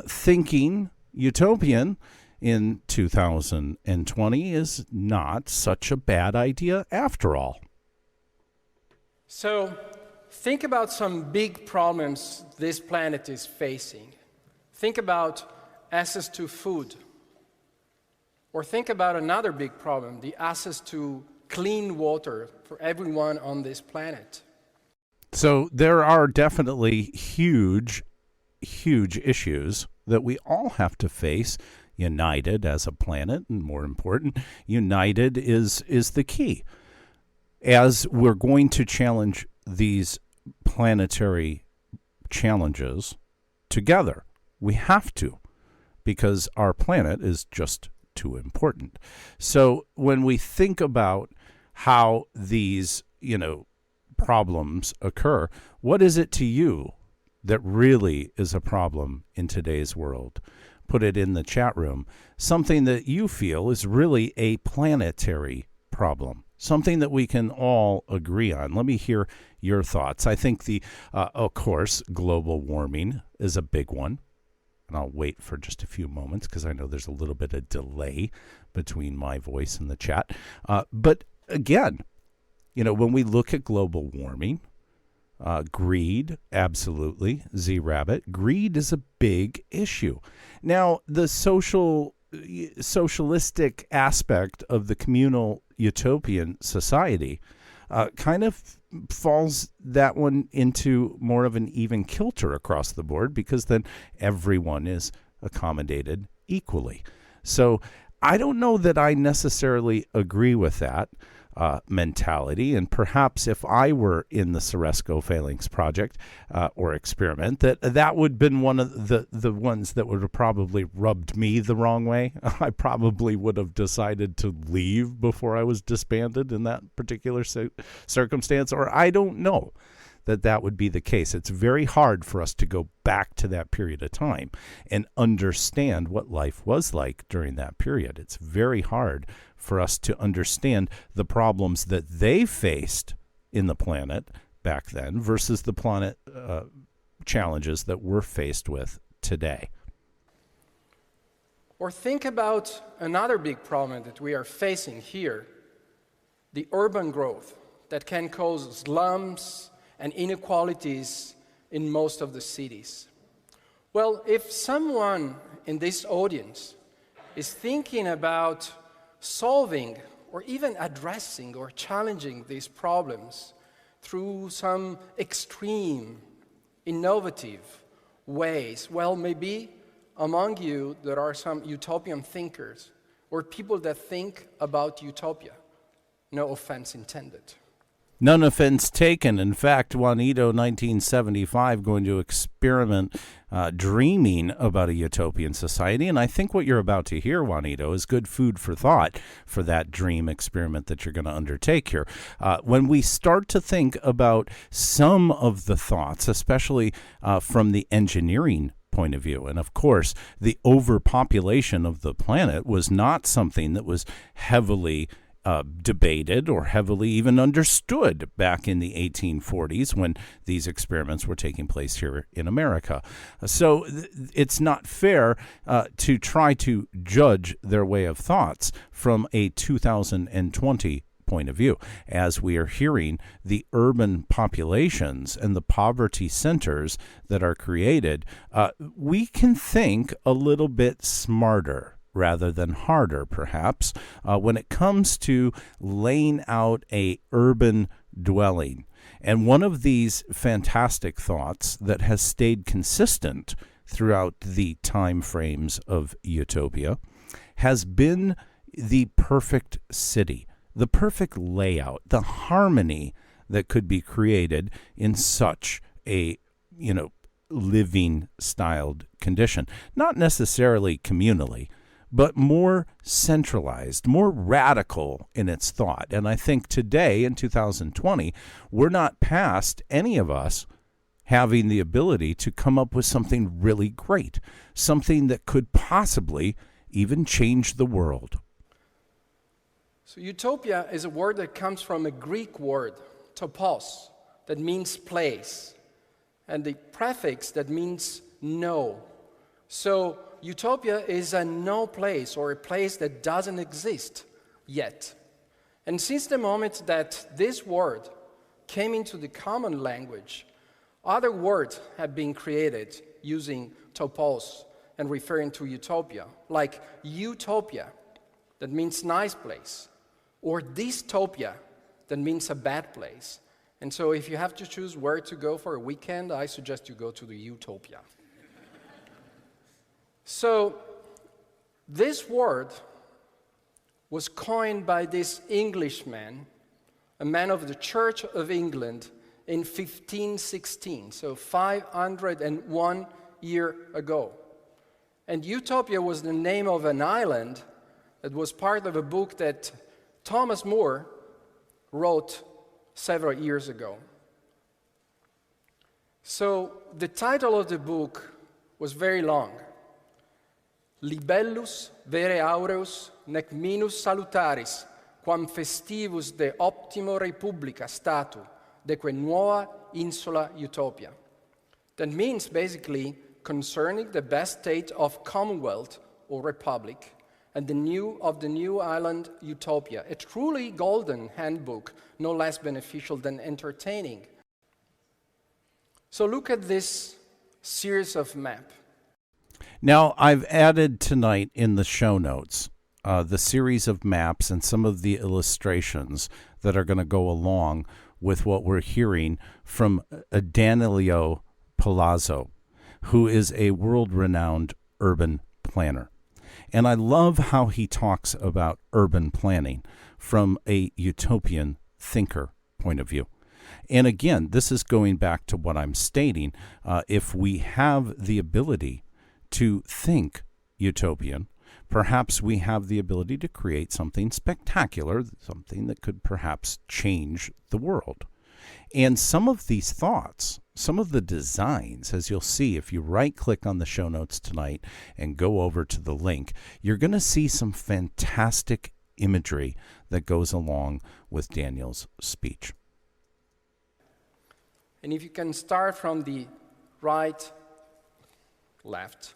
thinking utopian in 2020 is not such a bad idea after all. So think about some big problems this planet is facing. Think about access to food. Or think about another big problem, the access to clean water for everyone on this planet. So there are definitely huge issues that we all have to face united as a planet, and more important, united is the key. As we're going to challenge these planetary challenges together, we have to, because our planet is just too important. So when we think about how these, problems occur, what is it to you that really is a problem in today's world? Put it in the chat room. Something that you feel is really a planetary problem, something that we can all agree on. Let me hear your thoughts. I think of course, global warming is a big one. And I'll wait for just a few moments because I know there's a little bit of delay between my voice and the chat. But again, when we look at global warming, greed, absolutely, Z-Rabbit, greed is a big issue. Now, the socialistic aspect of the communal utopian society kind of falls that one into more of an even kilter across the board because then everyone is accommodated equally. So I don't know that I necessarily agree with that mentality. And perhaps if I were in the Ceresco Phalanx project or experiment, that would have been one of the ones that would have probably rubbed me the wrong way. I probably would have decided to leave before I was disbanded in that particular circumstance, or I don't know that would be the case. It's very hard for us to go back to that period of time and understand what life was like during that period. It's very hard for us to understand the problems that they faced in the planet back then versus the planet challenges that we're faced with today. Or think about another big problem that we are facing here, the urban growth that can cause slums and inequalities in most of the cities. Well, if someone in this audience is thinking about solving or even addressing or challenging these problems through some extreme, innovative ways, well, maybe among you there are some utopian thinkers or people that think about utopia. No offense intended. None offense taken. In fact, Juanito, 1975, going to experiment dreaming about a utopian society. And I think what you're about to hear, Juanito, is good food for thought for that dream experiment that you're going to undertake here. When we start to think about some of the thoughts, especially from the engineering point of view. And of course, the overpopulation of the planet was not something that was heavily debated or heavily even understood back in the 1840s when these experiments were taking place here in America. So it's not fair to try to judge their way of thoughts from a 2020 point of view. As we are hearing the urban populations and the poverty centers that are created, we can think a little bit smarter rather than harder, perhaps, when it comes to laying out a urban dwelling. And one of these fantastic thoughts that has stayed consistent throughout the time frames of Utopia has been the perfect city, the perfect layout, the harmony that could be created in such a, living styled condition. Not necessarily communally, but more centralized, more radical in its thought. And I think today, in 2020, we're not past any of us having the ability to come up with something really great, something that could possibly even change the world. So utopia is a word that comes from a Greek word, topos, that means place, and the prefix that means no. So utopia is a no place, or a place that doesn't exist yet. And since the moment that this word came into the common language, other words have been created using topos and referring to utopia, like utopia, that means nice place, or dystopia, that means a bad place. And so if you have to choose where to go for a weekend, I suggest you go to the Utopia. So this word was coined by this Englishman, a man of the Church of England, in 1516, so 501 years ago. And Utopia was the name of an island that was part of a book that Thomas More wrote several years ago. So the title of the book was very long. Libellus vere aureus nec minus salutaris quam festivus de optimo republica statu deque nuova insula Utopia. That means basically concerning the best state of commonwealth or republic and the new island Utopia, a truly golden handbook, no less beneficial than entertaining. So look at this series of maps. Now, I've added tonight in the show notes the series of maps and some of the illustrations that are going to go along with what we're hearing from Danilo Palazzo, who is a world-renowned urban planner. And I love how he talks about urban planning from a utopian thinker point of view. And again, this is going back to what I'm stating. If we have the ability to think utopian, perhaps we have the ability to create something spectacular, something that could perhaps change the world. And some of these thoughts, some of the designs, as you'll see if you right-click on the show notes tonight and go over to the link, you're going to see some fantastic imagery that goes along with Daniel's speech. And if you can start from the right, left,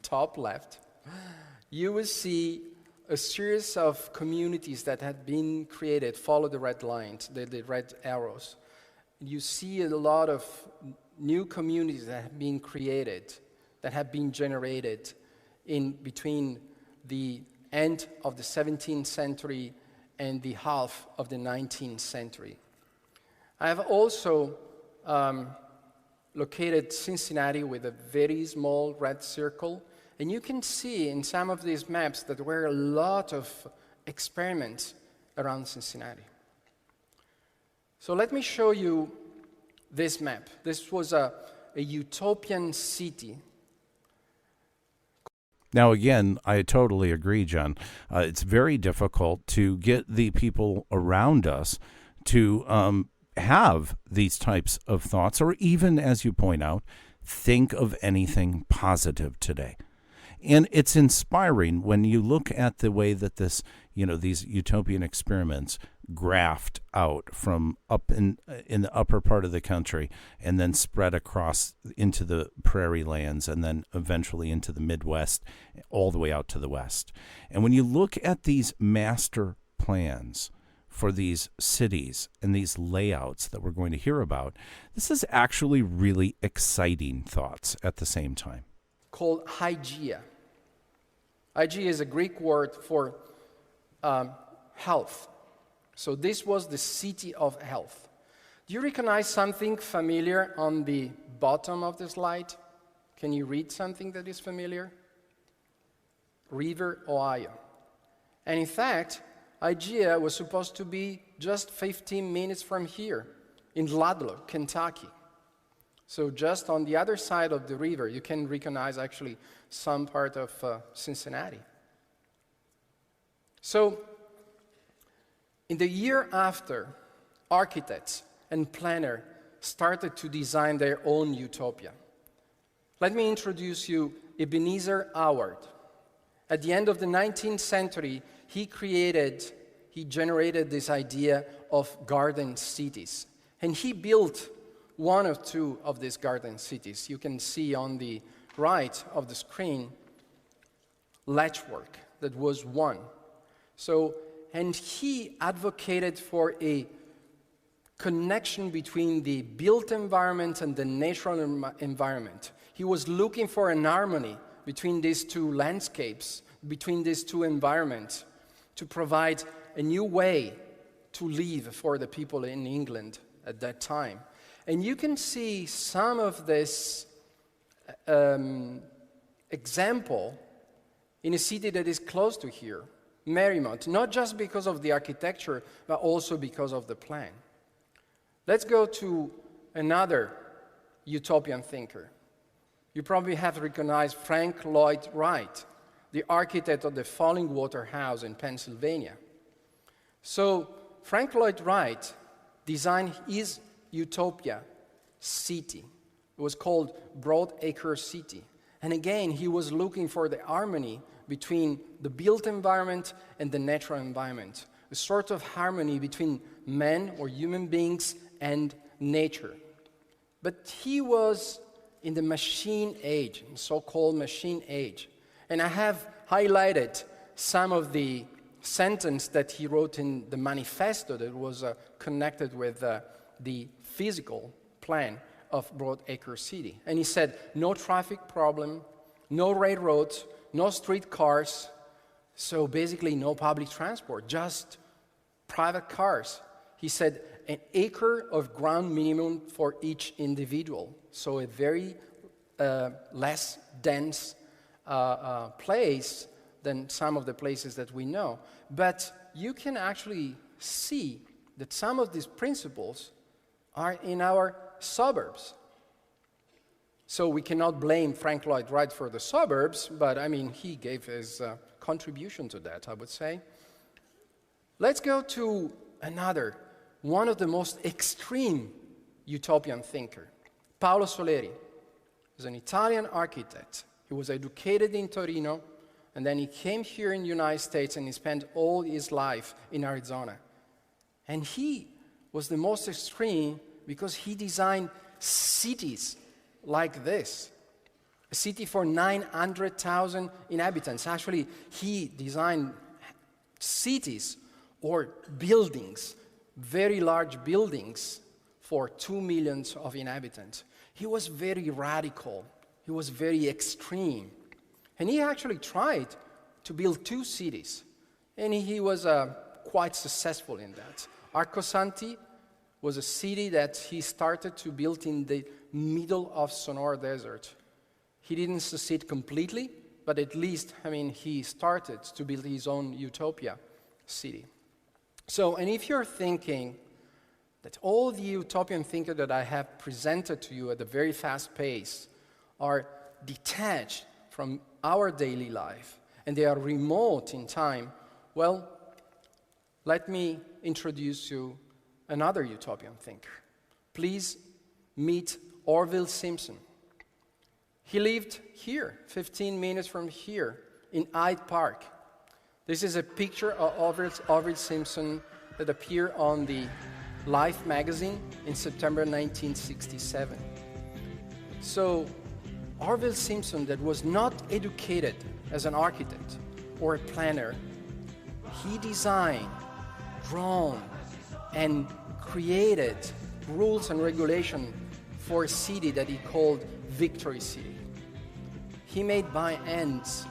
top left, you will see a series of communities that had been created. Follow the red lines, the red arrows. You see a lot of new communities that have been created, that have been generated in between the end of the 17th century and the half of the 19th century. I have also located Cincinnati with a very small red circle, and you can see in some of these maps that there were a lot of experiments around Cincinnati. So let me show you this map. This was a utopian city. Now, again, I totally agree, John. It's very difficult to get the people around us to have these types of thoughts, or even, as you point out, think of anything positive today. And it's inspiring when you look at the way that this, these utopian experiments graft out from up in the upper part of the country and then spread across into the prairie lands and then eventually into the Midwest, all the way out to the West. And when you look at these master plans for these cities and these layouts that we're going to hear about, this is actually really exciting thoughts at the same time. Called hygeia. Hygeia is a Greek word for health. So this was the city of health. Do you recognize something familiar on the bottom of the slide? Can you read something that is familiar? River Ohio. And in fact, Hygeia was supposed to be just 15 minutes from here, in Ludlow, Kentucky. So just on the other side of the river, you can recognize actually some part of Cincinnati. So in the year after, architects and planners started to design their own utopia. Let me introduce you Ebenezer Howard. At the end of the 19th century, he generated this idea of garden cities. And he built one or two of these garden cities. You can see on the right of the screen, Letchwork, that was one. And he advocated for a connection between the built environment and the natural environment. He was looking for an harmony between these two landscapes, between these two environments, to provide a new way to live for the people in England at that time. And you can see some of this example in a city that is close to here, Marymount, not just because of the architecture, but also because of the plan. Let's go to another utopian thinker. You probably have recognized Frank Lloyd Wright, the architect of the Fallingwater House in Pennsylvania. So Frank Lloyd Wright designed his utopia city. It was called Broadacre City. And again, he was looking for the harmony between the built environment and the natural environment, a sort of harmony between men or human beings and nature. But he was in the machine age, so-called machine age. And I have highlighted some of the sentences that he wrote in the manifesto that was connected with the physical plan of Broadacre City. And he said, no traffic problem, no railroads, no streetcars, so basically no public transport, just private cars. He said, an acre of ground minimum for each individual, so a very less dense place than some of the places that we know. But you can actually see that some of these principles are in our suburbs. So we cannot blame Frank Lloyd Wright for the suburbs, but I mean, he gave his contribution to that, I would say. Let's go to another, one of the most extreme utopian thinker, Paolo Soleri. He's an Italian architect. He was educated in Torino, and then he came here in the United States, and he spent all his life in Arizona. And he was the most extreme because he designed cities like this. A city for 900,000 inhabitants. Actually, he designed cities or buildings, very large buildings for 2 million of inhabitants. He was very radical. He was very extreme. And he actually tried to build 2 cities. And he was quite successful in that. Arcosanti was a city that he started to build in the middle of Sonora Desert. He didn't succeed completely, but at least, he started to build his own Utopia city. So, and if you're thinking that all the utopian thinkers that I have presented to you at a very fast pace are detached from our daily life, and they are remote in time, well, let me introduce you another utopian thinker. Please meet Orville Simpson. He lived here, 15 minutes from here, in Hyde Park. This is a picture of Orville Simpson that appeared on the Life magazine in September 1967. So, Orville Simpson, that was not educated as an architect or a planner, he designed, drawn, and created rules and regulations for a city that he called Victory City. He made by hands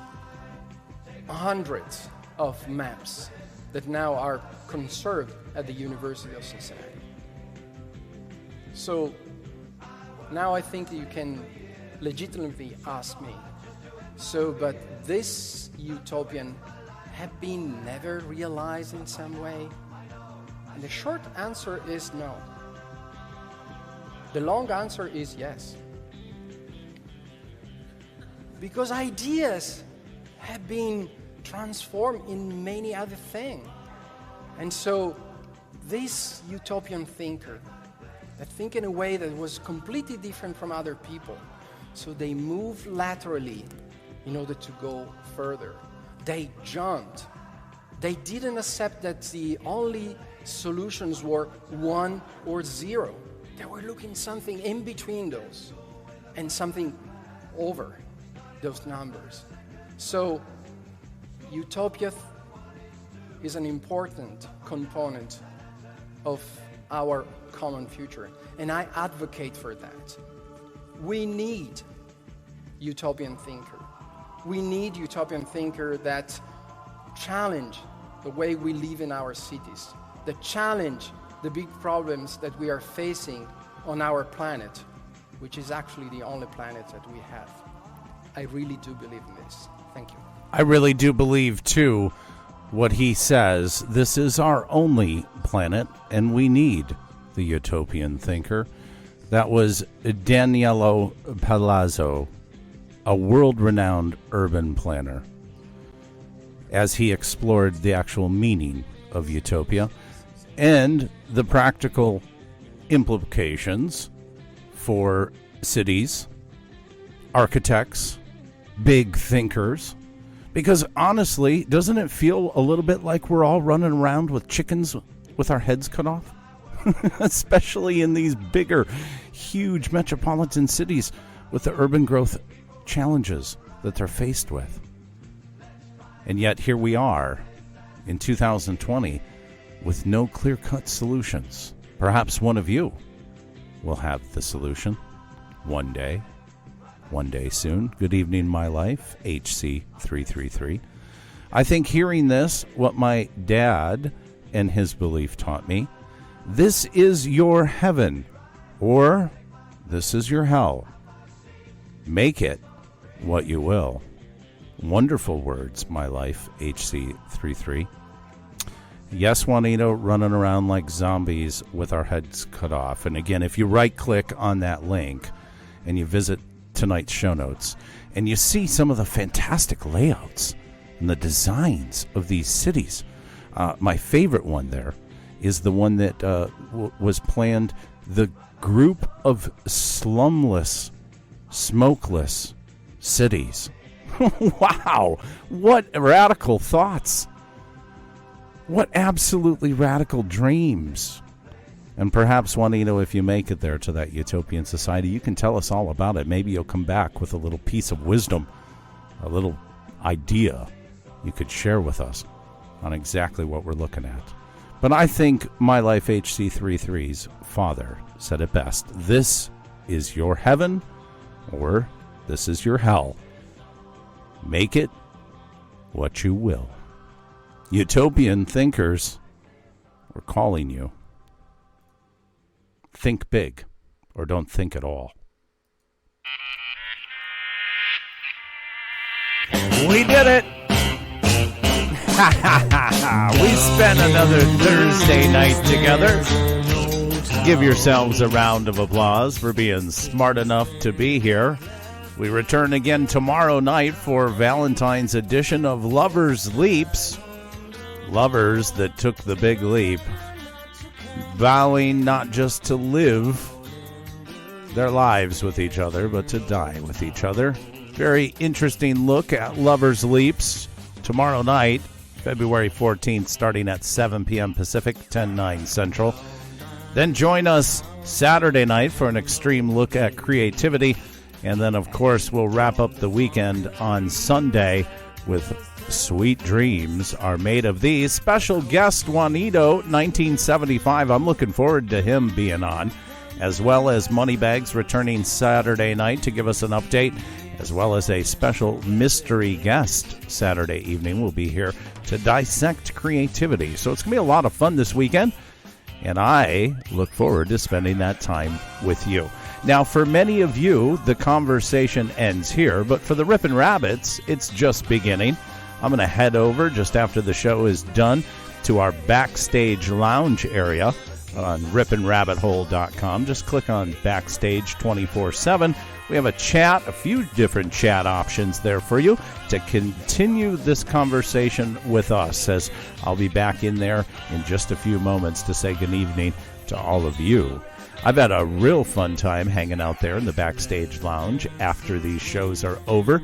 hundreds of maps that now are conserved at the University of Cincinnati. So now I think you can legitimately ask me, but this utopian have been never realized in some way? And the short answer is no. The long answer is yes. Because ideas have been transformed in many other things. And so this utopian thinker that think in a way that was completely different from other people, so they moved laterally in order to go further. They jumped. They didn't accept that the only solutions were 1 or 0. They were looking something in between those and something over those numbers. So utopia is an important component of our common future, and I advocate for that. We need utopian thinker. We need utopian thinker that challenge the way we live in our cities, that challenge the big problems that we are facing on our planet, which is actually the only planet that we have. I really do believe in this. Thank you. I really do believe, too, what he says. This is our only planet, and we need the utopian thinker. That was Daniele Palazzo, a world-renowned urban planner, as he explored the actual meaning of utopia and the practical implications for cities, architects, big thinkers. Because honestly, doesn't it feel a little bit like we're all running around with chickens with our heads cut off? Especially in these bigger, huge metropolitan cities with the urban growth challenges that they're faced with. And yet here we are in 2020 with no clear-cut solutions. Perhaps one of you will have the solution one day soon. Good evening, my life, HC333. I think hearing this, what my dad and his belief taught me, this is your heaven, or this is your hell. Make it what you will. Wonderful words, my life, HC33. Yes, Juanito, running around like zombies with our heads cut off. And again, if you right-click on that link and you visit tonight's show notes, and you see some of the fantastic layouts and the designs of these cities. My favorite one there is the one that was planned, the group of slumless, smokeless cities. Wow, what radical thoughts. What absolutely radical dreams And perhaps, Juanito, if you make it there to that utopian society, you can tell us all about it. Maybe you'll come back with a little piece of wisdom, a little idea you could share with us on exactly what we're looking at. But I think My Life HC33's father said it best. This is your heaven, or this is your hell. Make it what you will. Utopian thinkers, we're calling you. Think big, or don't think at all. We did it! We spent another Thursday night together. Give yourselves a round of applause for being smart enough to be here. We return again tomorrow night for Valentine's edition of Lovers Leaps. Lovers that took the big leap, vowing not just to live their lives with each other, but to die with each other. Very interesting look at Lovers Leaps tomorrow night, February 14th, starting at 7 p.m. Pacific, 10/9 Central. Then join us Saturday night for an extreme look at creativity. And then, of course, we'll wrap up the weekend on Sunday with Sweet Dreams Are Made of These. Special guest Juanito, 1975. I'm looking forward to him being on, as well as Moneybags returning Saturday night to give us an update, as well as a special mystery guest Saturday evening will be here to dissect creativity. So it's going to be a lot of fun this weekend, and I look forward to spending that time with you. Now, for many of you, the conversation ends here, but for the Rippin' Rabbits, it's just beginning. I'm going to head over just after the show is done to our backstage lounge area on rippinrabbithole.com. Just click on Backstage 24/7. We have a chat, a few different chat options there for you to continue this conversation with us, as I'll be back in there in just a few moments to say good evening to all of you. I've had a real fun time hanging out there in the Backstage Lounge after these shows are over.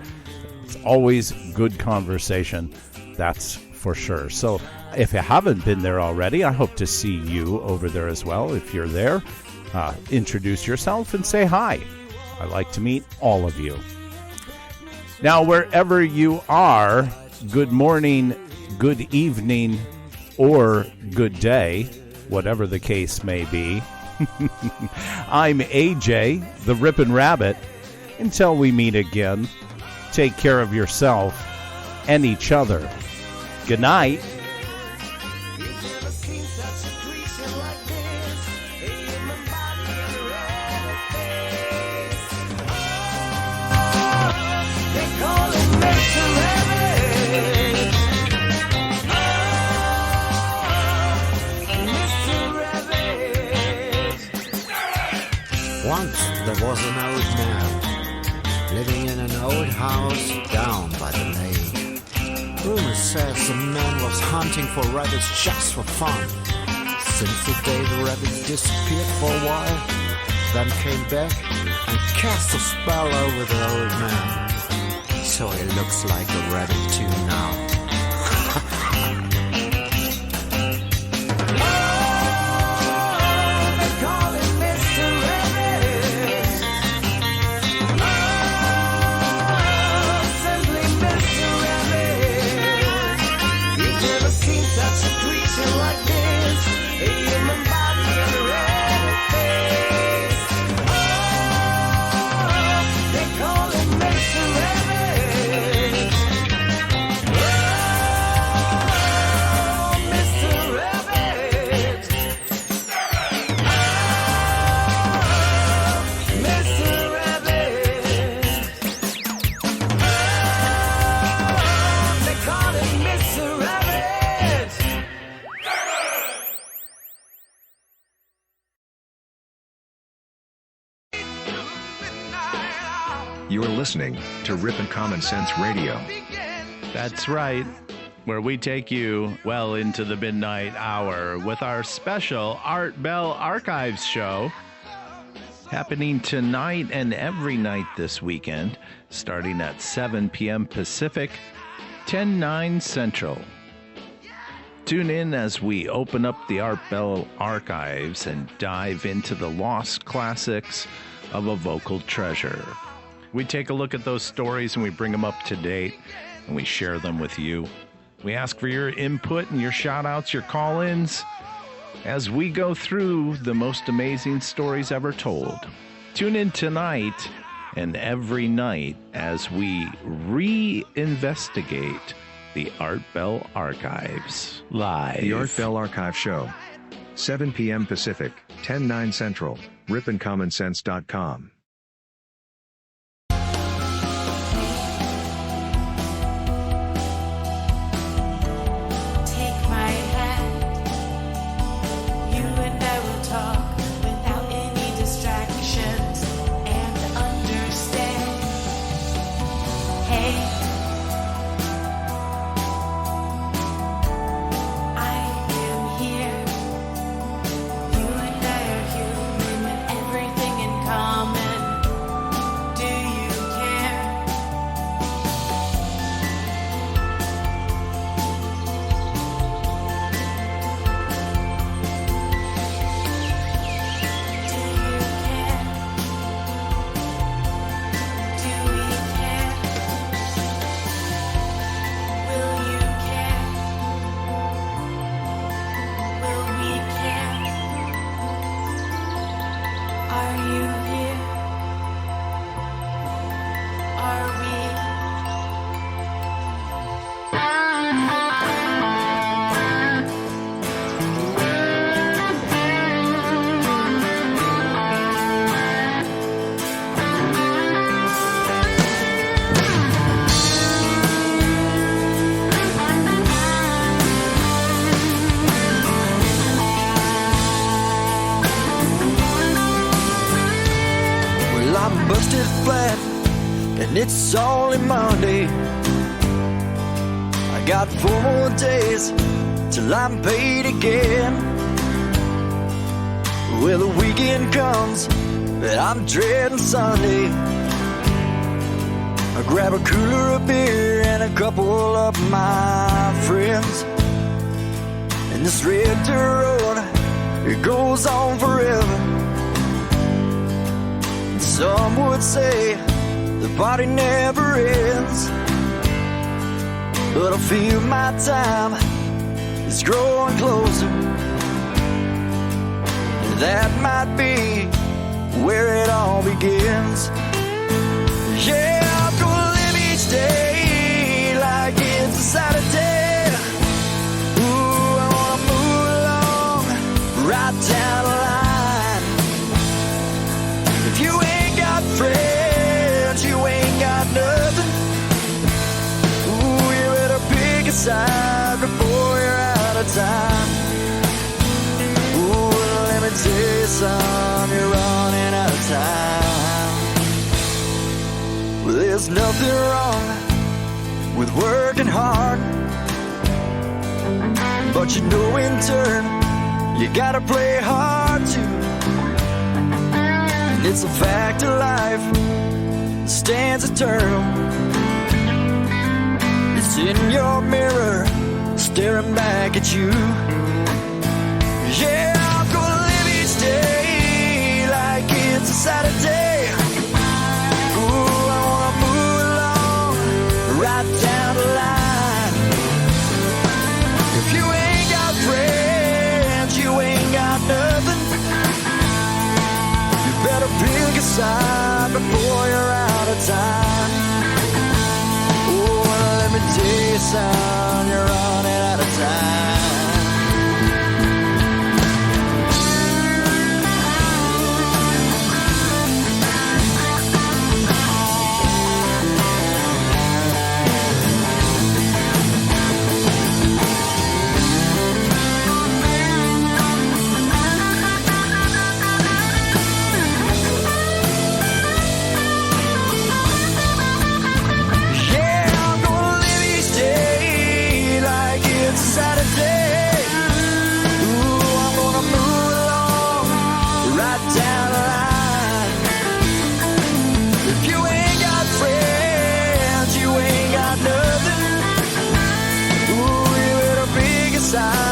It's always good conversation, that's for sure. So if you haven't been there already, I hope to see you over there as well. If you're there, introduce yourself and say hi. I like to meet all of you. Now, wherever you are, good morning, good evening, or good day, whatever the case may be. I'm AJ, the Rippin' Rabbit. Until we meet again, take care of yourself and each other. Good night. Once there was an old man living in an old house down by the lake. Rumor says the man was hunting for rabbits just for fun. Since the day the rabbits disappeared for a while, then came back and cast a spell over the old man. So he looks like a rabbit too now. You're listening to Rippin' Common Sense Radio. That's right, where we take you well into the midnight hour with our special Art Bell Archives show happening tonight and every night this weekend, starting at 7 p.m. Pacific, 10/9 Central. Tune in as we open up the Art Bell archives and dive into the lost classics of a vocal treasure. We take a look at those stories and we bring them up to date and we share them with you. We ask for your input and your shout-outs, your call-ins, as we go through the most amazing stories ever told. Tune in tonight and every night as we reinvestigate the Art Bell Archives live. The Art Bell Archive Show. 7 p.m. Pacific, 10/9 Central, ripandcommonsense.com. Take my hand, you and I will talk without any distractions and understand. Hey, I am here. You and I are human and everything in common. Do you care? Do you care? Do we care? Will you care? Will we care? Are you here? Are we? Well, I'm busted flat, and it's only Monday. I got 4 more days till I'm paid again. Well, the weekend comes, and I'm dreading Sunday. I grab a cooler of beer and a couple of my friends. And this red dirt road, it goes on forever. Some would say the party never ends, but I feel my time is growing closer. And that might be where it all begins. Yeah, I'm gonna live each day like it's a Saturday. Ooh, I wanna move along right down the line. If you ain't got friends, you ain't got nothing. Ooh, you better pick a side before you're out of time. Ooh, let me tell you, son, you're running out of time. Well, there's nothing wrong with working hard, but you know in turn, you gotta play hard too. And it's a fact of life that stands eternal. It's in your mirror, staring back at you. Yeah, I'm gonna live each day like it's a Saturday. Ooh, I wanna move along right down the line. If you ain't got friends, you ain't got nothing. You better pick a side before you're out of time. Oh, let me tell you, son, you're running out of time. Yeah, I'm gonna live each day inside.